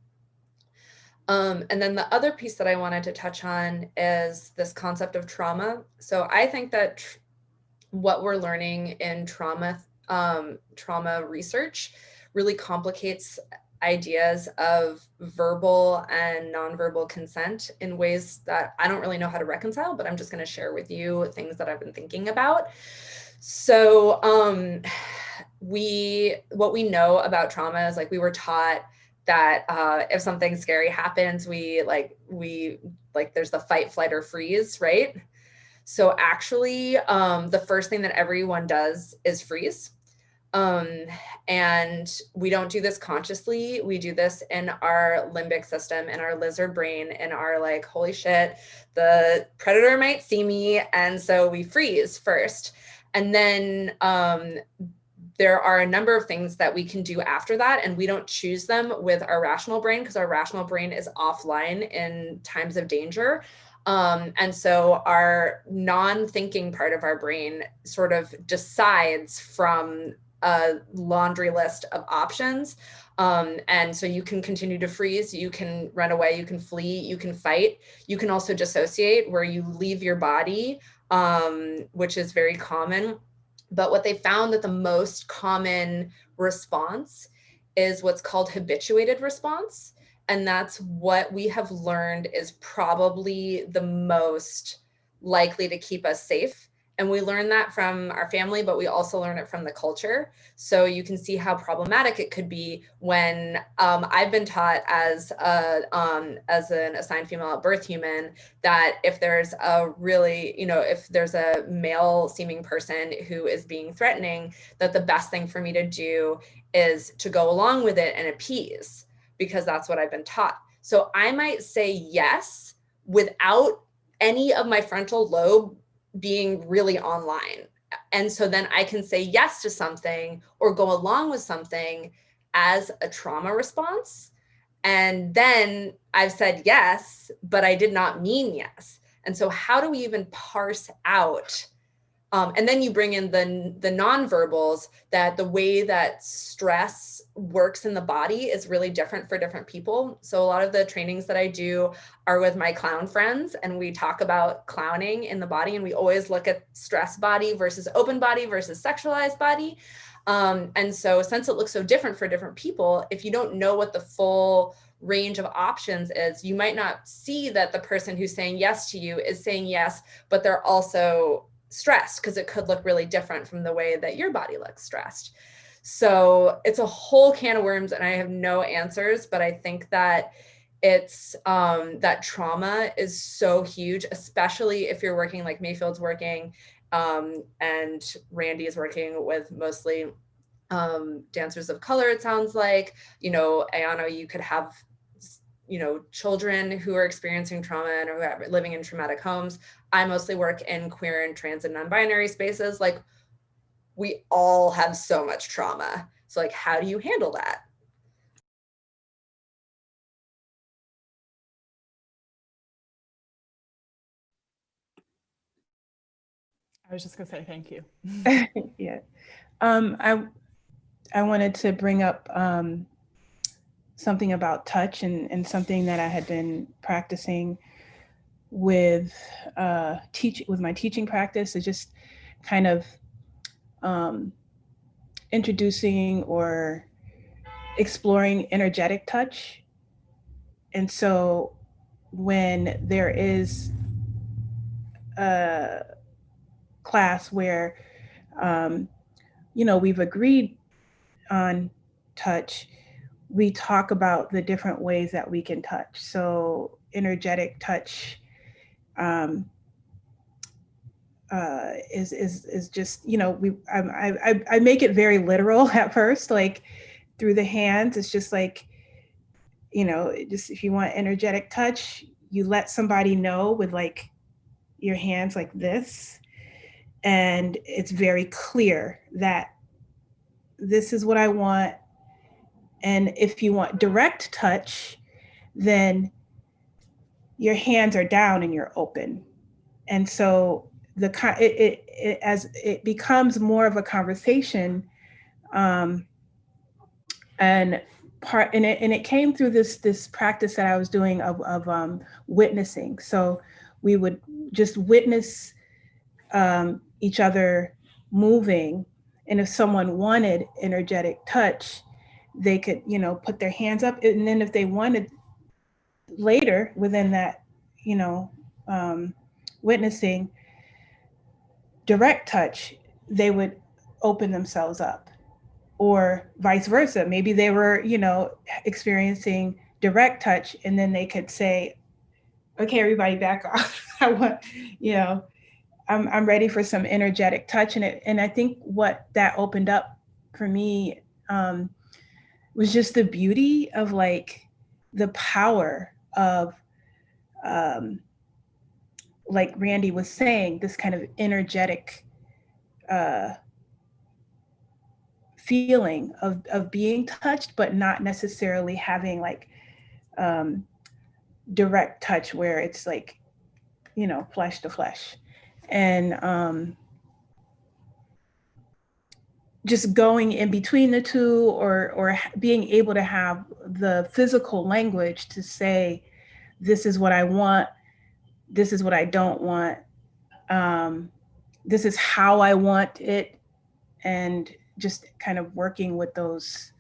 And then the other piece that I wanted to touch on is this concept of trauma. So I think that what we're learning in trauma research really complicates ideas of verbal and nonverbal consent in ways that I don't really know how to reconcile, but I'm just going to share with you things that I've been thinking about. So what we know about trauma is like we were taught that if something scary happens, we there's the fight, flight, or freeze, right? So actually, the first thing that everyone does is freeze. And we don't do this consciously. We do this in our limbic system, in our lizard brain, in our like, holy shit, the predator might see me. And so we freeze first. And then there are a number of things that we can do after that, and we don't choose them with our rational brain because our rational brain is offline in times of danger. And so our non-thinking part of our brain sort of decides from a laundry list of options. And so you can continue to freeze, you can run away, you can flee, you can fight. You can also dissociate, where you leave your body, which is very common. But what they found that the most common response is what's called habituated response. And that's what we have learned is probably the most likely to keep us safe And we learn that from our family, but we also learn it from the culture. So you can see how problematic it could be when I've been taught as an assigned female at birth human that if there's a really, if there's a male seeming person who is being threatening, that the best thing for me to do is to go along with it and appease, because that's what I've been taught. So I might say yes without any of my frontal lobe being really online. And so then I can say yes to something or go along with something as a trauma response. And then I've said yes, but I did not mean yes. And so how do we even parse out? And then you bring in the nonverbals, that the way that stress works in the body is really different for different people. So a lot of the trainings that I do are with my clown friends, and we talk about clowning in the body, and we always look at stress body versus open body versus sexualized body. And so since it looks so different for different people, if you don't know what the full range of options is, you might not see that the person who's saying yes to you is saying yes, but they're also stressed, because it could look really different from the way that your body looks stressed. So it's a whole can of worms, and I have no answers, but I think that it's that trauma is so huge, especially if you're working like Mayfield's working, and Randy is working with mostly dancers of color, it sounds like. Ayano, you could have children who are experiencing trauma and who are living in traumatic homes. I mostly work in queer and trans and non-binary spaces. Like, we all have so much trauma. So like, how do you handle that? I was just gonna say thank you. Yeah. I wanted to bring up something about touch and something that I had been practicing with my teaching practice, is just kind of introducing or exploring energetic touch. And so when there is a class where we've agreed on touch, we talk about the different ways that we can touch. So energetic touch is just, I make it very literal at first, like through the hands. It's just like, just if you want energetic touch, you let somebody know with like your hands like this, and it's very clear that this is what I want. And if you want direct touch, then your hands are down and you're open. And so as it becomes more of a conversation, and it came through this practice that I was doing of witnessing. So we would just witness each other moving, and if someone wanted energetic touch, they could put their hands up, and then if they wanted later within that witnessing direct touch, they would open themselves up, or vice versa. Maybe they were experiencing direct touch, and then they could say, okay, everybody back off. I want, I'm ready for some energetic touch. And I think what that opened up for me was just the beauty of like the power of, like Randy was saying, this kind of energetic feeling of being touched, but not necessarily having like direct touch where it's like, flesh to flesh. And just going in between the two, or being able to have the physical language to say, this is what I want, this is what I don't want, this is how I want it, and just kind of working with those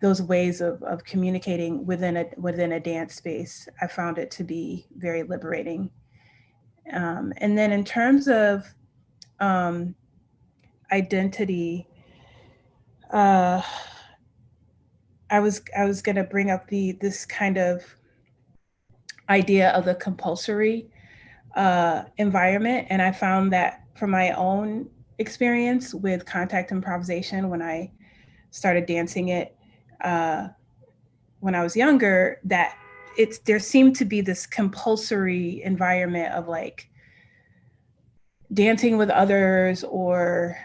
those ways of communicating within a dance space. I found it to be very liberating. And then in terms of identity, I was going to bring up this kind of idea of the compulsory environment, and I found that from my own experience with contact improvisation, when I started dancing it when I was younger, that there seemed to be this compulsory environment of like dancing with others, or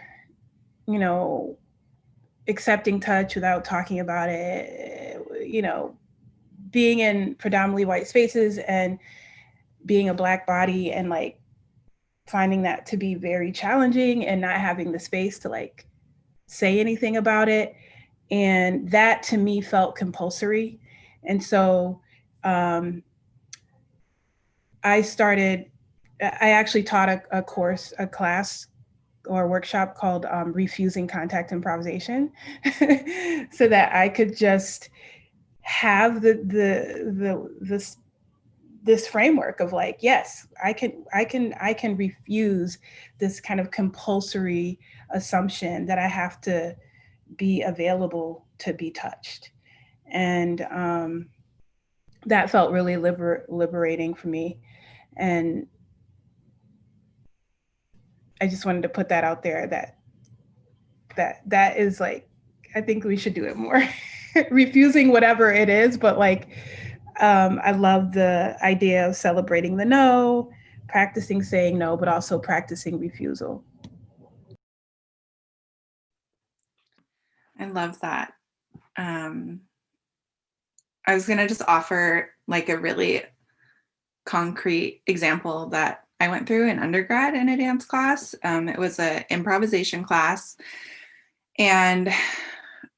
accepting touch without talking about it, being in predominantly white spaces and being a Black body, and like finding that to be very challenging and not having the space to like say anything about it. And that to me felt compulsory. And so I actually taught a class or workshop called Refusing Contact Improvisation so that I could just have this framework of like, yes, I can refuse this kind of compulsory assumption that I have to be available to be touched. And that felt really liberating for me. And I just wanted to put that out there, that is like, I think we should do it more. Refusing whatever it is, but like, I love the idea of celebrating the no, practicing saying no, but also practicing refusal. I love that. I was going to just offer like a really concrete example that I went through in undergrad in a dance class. It was an improvisation class, and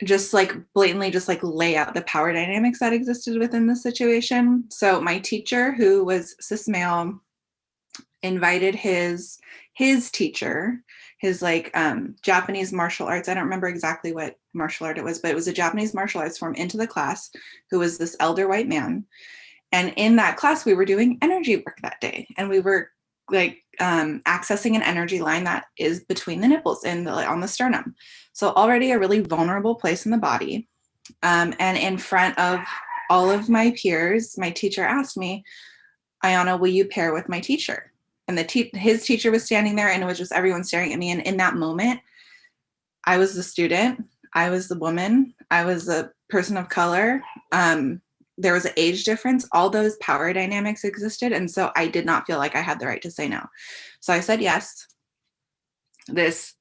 just like blatantly just like lay out the power dynamics that existed within the situation. So my teacher, who was cis male, invited his teacher, his like Japanese martial arts. I don't remember exactly what martial art it was, but it was a Japanese martial arts form, into the class, who was this elder white man. And in that class, we were doing energy work that day. And we were like accessing an energy line that is between the nipples and on the sternum. So already a really vulnerable place in the body. And in front of all of my peers, my teacher asked me, Ayana, will you pair with my teacher? And his teacher was standing there, and it was just everyone staring at me. And in that moment, I was the student, I was the woman, I was the person of color. There was an age difference. All those power dynamics existed. And so I did not feel like I had the right to say no. So I said yes. This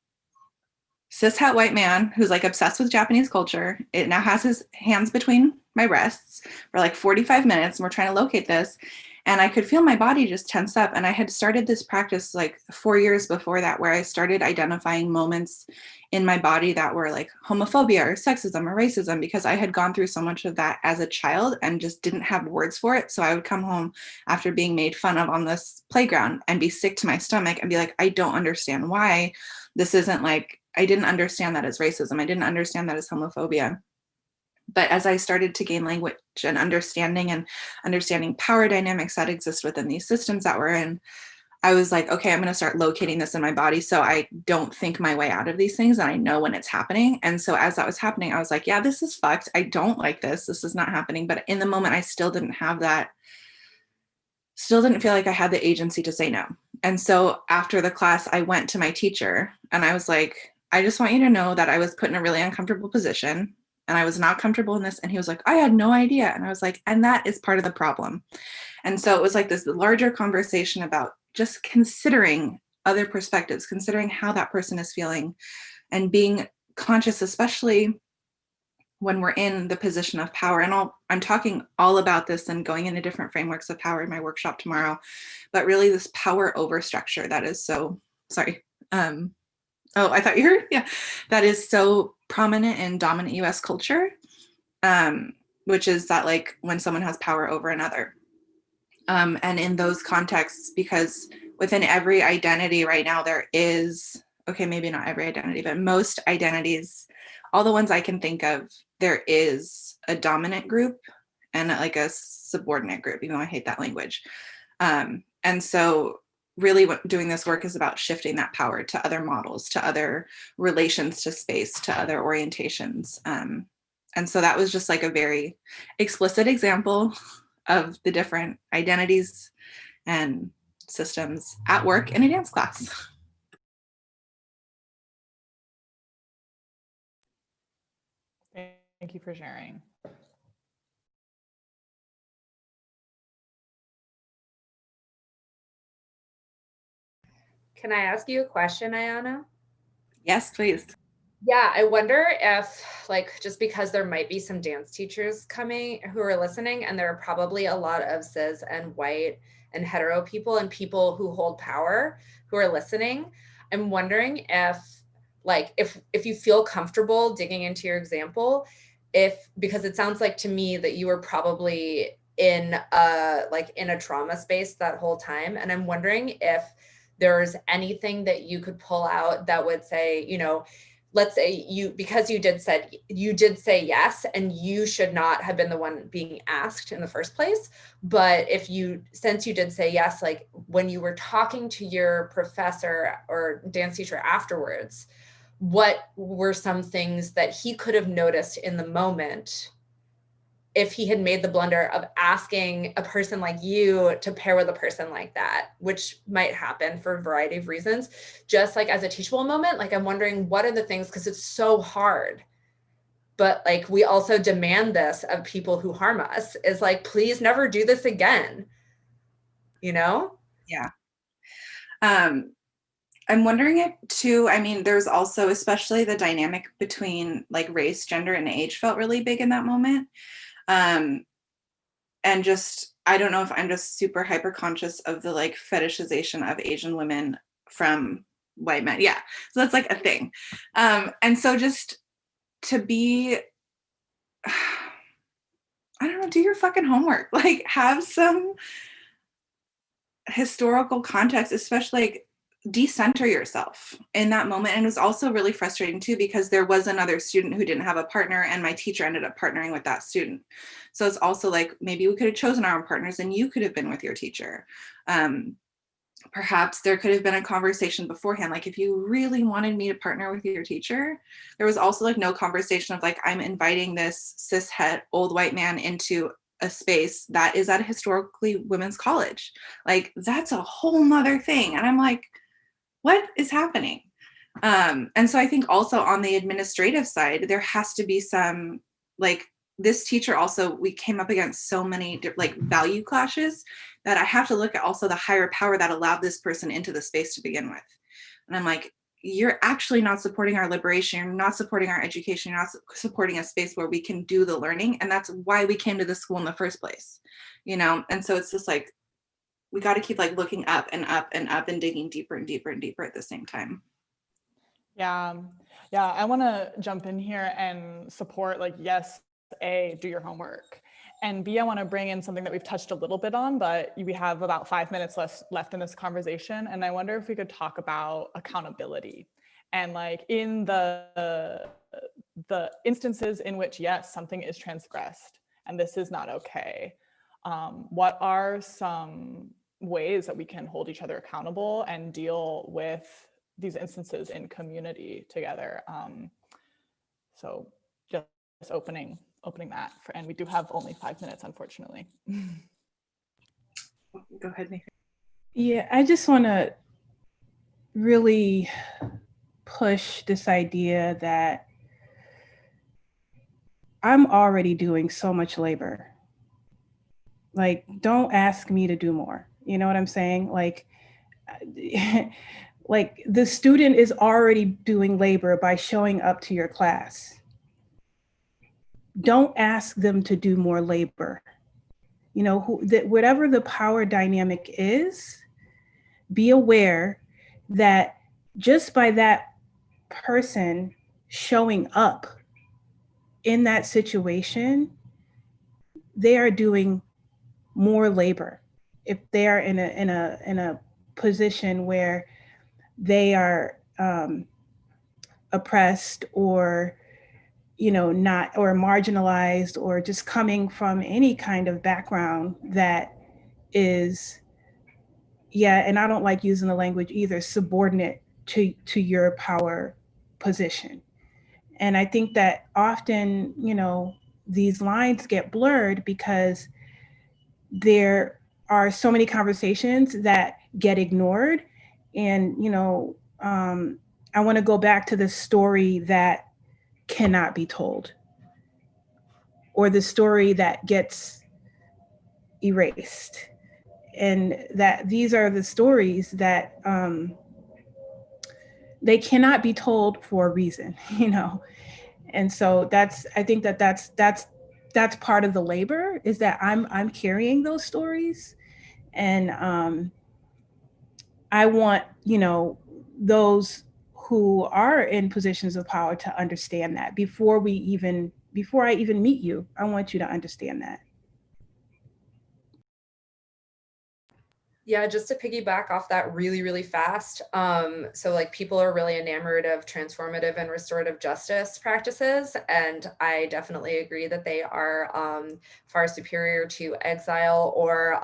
cishet white man who's like obsessed with Japanese culture, it now has his hands between my breasts for like 45 minutes. And we're trying to locate this. And I could feel my body just tense up. And I had started this practice like 4 years before that, where I started identifying moments in my body that were like homophobia or sexism or racism, because I had gone through so much of that as a child and just didn't have words for it. So I would come home after being made fun of on this playground and be sick to my stomach and be like, I don't understand why this isn't like, I didn't understand that as racism. I didn't understand that as homophobia. But as I started to gain language and understanding power dynamics that exist within these systems that we're in, I was like, okay, I'm going to start locating this in my body so I don't think my way out of these things, and I know when it's happening. And so as that was happening, I was like, yeah, this is fucked. I don't like this. This is not happening. But in the moment, I still didn't have that, still didn't feel like I had the agency to say no. And so after the class, I went to my teacher and I was like, I just want you to know that I was put in a really uncomfortable position and I was not comfortable in this. And he was like, I had no idea. And I was like, and that is part of the problem. And so it was like this larger conversation about just considering other perspectives, considering how that person is feeling, and being conscious, especially when we're in the position of power. And I'm talking all about this and going into different frameworks of power in my workshop tomorrow, but really this power over structure that is so, sorry. Oh, I thought you heard? Yeah. That is so prominent in dominant US culture, which is that like when someone has power over another. And in those contexts, because within every identity right now, there is, okay, maybe not every identity, but most identities, all the ones I can think of, there is a dominant group and like a subordinate group, even though I hate that language. And so really what doing this work is about shifting that power to other models, to other relations to space, to other orientations. And so that was just like a very explicit example of the different identities and systems at work in a dance class. Thank you for sharing. Can I ask you a question, Ayana? Yes, please. Yeah, I wonder if, like, just because there might be some dance teachers coming who are listening, and there are probably a lot of cis and white and hetero people and people who hold power who are listening. I'm wondering if, like, if you feel comfortable digging into your example, if, because it sounds like to me that you were probably in a trauma space that whole time, and I'm wondering if there's anything that you could pull out that would say, you know, let's say because you did say yes, and you should not have been the one being asked in the first place. But since you did say yes, like when you were talking to your professor or dance teacher afterwards, what were some things that he could have noticed in the moment if he had made the blunder of asking a person like you to pair with a person like that, which might happen for a variety of reasons, just like as a teachable moment? Like, I'm wondering what are the things, because it's so hard, but like we also demand this of people who harm us, is like, please never do this again, you know? Yeah. I'm wondering it too. I mean, there's also, especially the dynamic between like race, gender, and age felt really big in that moment. And just, I don't know if I'm just super hyper conscious of the like fetishization of Asian women from white men. Yeah. So that's like a thing. And so just to be, I don't know, do your fucking homework. Like have some historical context, especially like decenter yourself in that moment. And it was also really frustrating too, because there was another student who didn't have a partner, and my teacher ended up partnering with that student. So it's also like, maybe we could have chosen our own partners and you could have been with your teacher. Perhaps there could have been a conversation beforehand. Like if you really wanted me to partner with your teacher, there was also like no conversation of like, I'm inviting this cis het old white man into a space that is at a historically women's college. Like that's a whole nother thing. And I'm like, what is happening? And so I think also on the administrative side, there has to be some, like, this teacher also, we came up against so many like value clashes that I have to look at also the higher power that allowed this person into the space to begin with. And I'm like, you're actually not supporting our liberation, you're not supporting our education, you're not supporting a space where we can do the learning. And that's why we came to the school in the first place, you know? And so it's just like, we got to keep like looking up and up and up and digging deeper and deeper and deeper at the same time. Yeah, I want to jump in here and support, like, yes, A, do your homework, and B, I want to bring in something that we've touched a little bit on, but we have about 5 minutes left in this conversation, and I wonder if we could talk about accountability and like in the instances in which, yes, something is transgressed and this is not okay. What are some ways that we can hold each other accountable and deal with these instances in community together? So just opening that, and we do have only 5 minutes, unfortunately. Go ahead, Nathan. Yeah, I just want to really push this idea that I'm already doing so much labor. Like, don't ask me to do more. You know what I'm saying? Like, like the student is already doing labor by showing up to your class. Don't ask them to do more labor. You know, whatever the power dynamic is, be aware that just by that person showing up in that situation, they are doing more labor. If they are in a position where they are oppressed or, you know, not, or marginalized, or just coming from any kind of background that is, yeah, and I don't like using the language either, subordinate to your power position. And I think that often, these lines get blurred because there are so many conversations that get ignored. And, I want to go back to the story that cannot be told, or the story that gets erased. And that these are the stories that they cannot be told for a reason, And so I think that's part of the labor, is that I'm carrying those stories. And I want, those who are in positions of power to understand that before I even meet you, I want you to understand that. Yeah, just to piggyback off that really, really fast. So like people are really enamored of transformative and restorative justice practices. And I definitely agree that they are far superior to exile or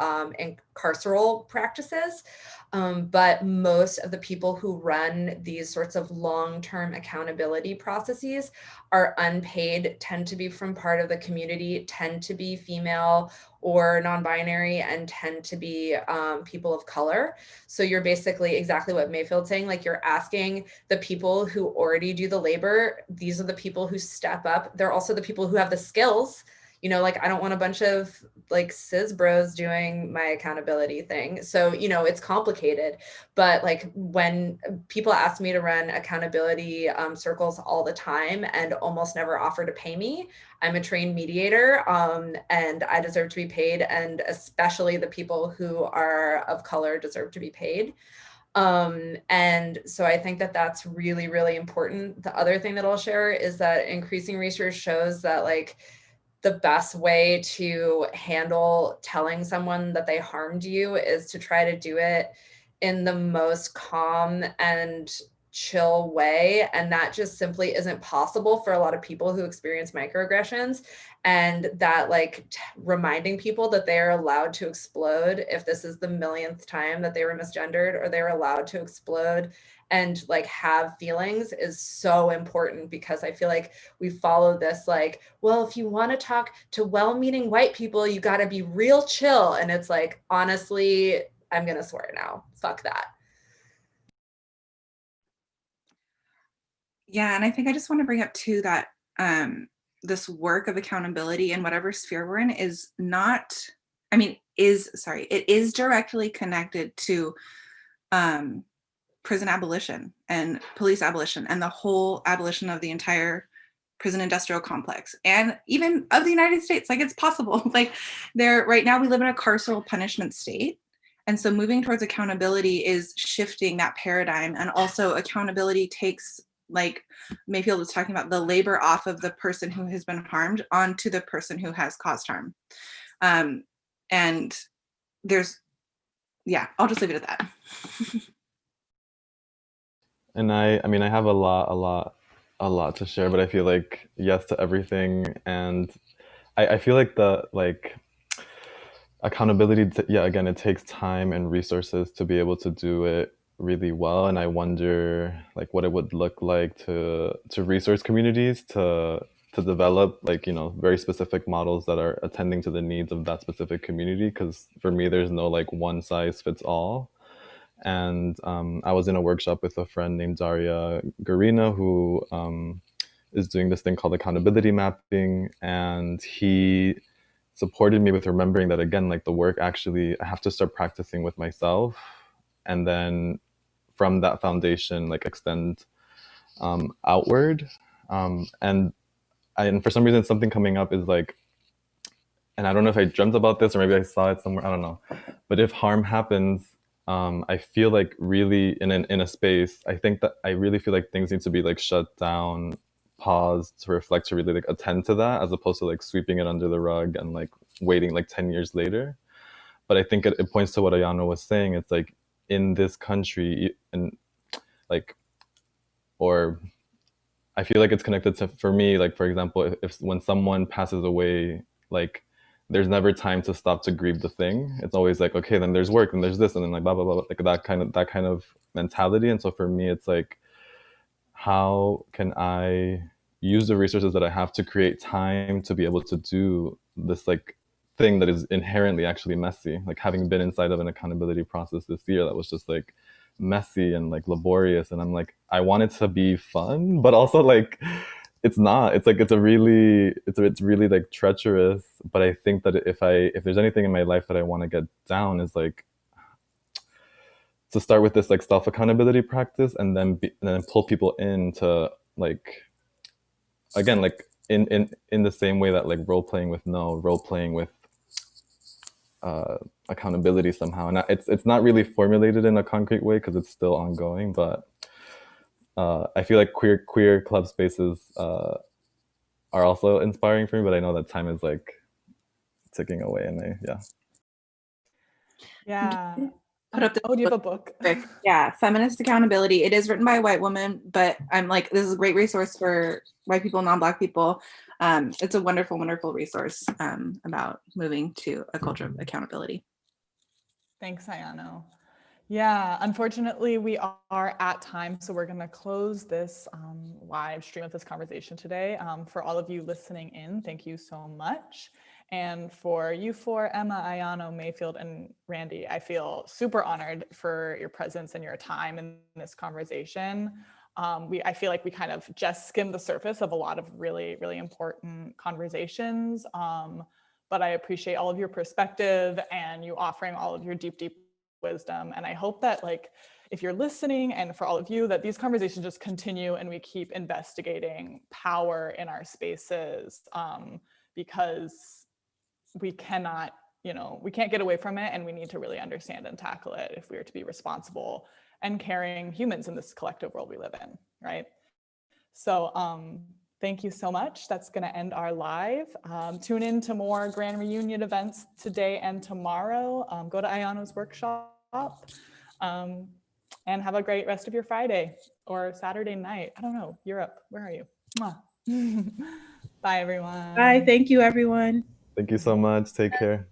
carceral practices. But most of the people who run these sorts of long-term accountability processes are unpaid, tend to be from part of the community, tend to be female or non-binary, and tend to be people of color. So you're basically exactly what Mayfield's saying, like you're asking the people who already do the labor, these are the people who step up. They're also the people who have the skills. Like I don't want a bunch of like cis bros doing my accountability thing. So, it's complicated, but like when people ask me to run accountability circles all the time and almost never offer to pay me, I'm a trained mediator and I deserve to be paid. And especially the people who are of color deserve to be paid. And so I think that that's really, really important. The other thing that I'll share is that increasing research shows that like the best way to handle telling someone that they harmed you is to try to do it in the most calm and chill way. And that just simply isn't possible for a lot of people who experience microaggressions. And that like reminding people that they are allowed to explode if this is the millionth time that they were misgendered, or they're allowed to explode and like have feelings, is so important, because I feel like we follow this like, well, if you want to talk to well-meaning white people, you got to be real chill. And it's like, honestly, I'm going to swear now. Fuck that. Yeah, and I think I just want to bring up too that this work of accountability in whatever sphere we're in is not, it is directly connected to prison abolition and police abolition and the whole abolition of the entire prison industrial complex, and even of the United States. Like it's possible. Like right now we live in a carceral punishment state. And so moving towards accountability is shifting that paradigm. And also accountability takes, like Mayfield was talking about, the labor off of the person who has been harmed onto the person who has caused harm. And I'll just leave it at that. And I have a lot to share, but I feel like yes to everything. And I feel like the accountability, again, it takes time and resources to be able to do it really well. And I wonder like what it would look like to resource communities to develop very specific models that are attending to the needs of that specific community. Because for me, there's no like one size fits all. And I was in a workshop with a friend named Daria Garina, who is doing this thing called accountability mapping. And he supported me with remembering that, again, like the work actually, I have to start practicing with myself. And then from that foundation, like extend outward. And for some reason, something coming up is like, and I don't know if I dreamt about this or maybe I saw it somewhere, I don't know. But if harm happens, I feel like really in a space, I think that I really feel like things need to be like shut down, paused to reflect, to really like attend to that, as opposed to like sweeping it under the rug and like waiting like 10 years later. But I think it points to what Ayana was saying. It's like in this country, and like, or I feel like it's connected to, for me, like, for example, if when someone passes away, like there's never time to stop to grieve the thing. It's always like, okay, then there's work, and there's this, and then like blah blah blah, like that kind of mentality. And so for me, it's like, how can I use the resources that I have to create time to be able to do this like thing that is inherently actually messy. Like having been inside of an accountability process this year that was just like messy and like laborious, and I'm like, I want it to be fun, but also like it's not. It's like it's really like treacherous. But I think that if there's anything in my life that I want to get down, is like to start with this like self accountability practice, and then pull people into like, again, like in the same way that like role playing with accountability somehow. And it's not really formulated in a concrete way because it's still ongoing, but I feel like queer club spaces are also inspiring for me, but I know that time is like ticking away, and Yeah. Put up the Oh, do you have a book? Yeah, Feminist Accountability. It is written by a white woman, but I'm like, this is a great resource for white people, non-Black people. It's a wonderful, wonderful resource about moving to a culture of accountability. Thanks, Ayano. Yeah, unfortunately, we are at time, so we're going to close this live stream of this conversation today. For all of you listening in, thank you so much. And for you four, Emma, Ayano, Mayfield, and Randy, I feel super honored for your presence and your time in this conversation. I feel like we kind of just skimmed the surface of a lot of really, really important conversations. But I appreciate all of your perspective and you offering all of your deep, deep wisdom. And I hope that, like, if you're listening, and for all of you, that these conversations just continue and we keep investigating power in our spaces, because we cannot, we can't get away from it, and we need to really understand and tackle it if we are to be responsible and caring humans in this collective world we live in, right? So thank you so much. That's going to end our live. Tune in to more Grand Reunion events today and tomorrow. Go to Ayano's workshop, and have a great rest of your Friday or Saturday night. I don't know, Europe, where are you? Mwah. Bye, everyone. Bye. Thank you, everyone. Thank you so much. Take care.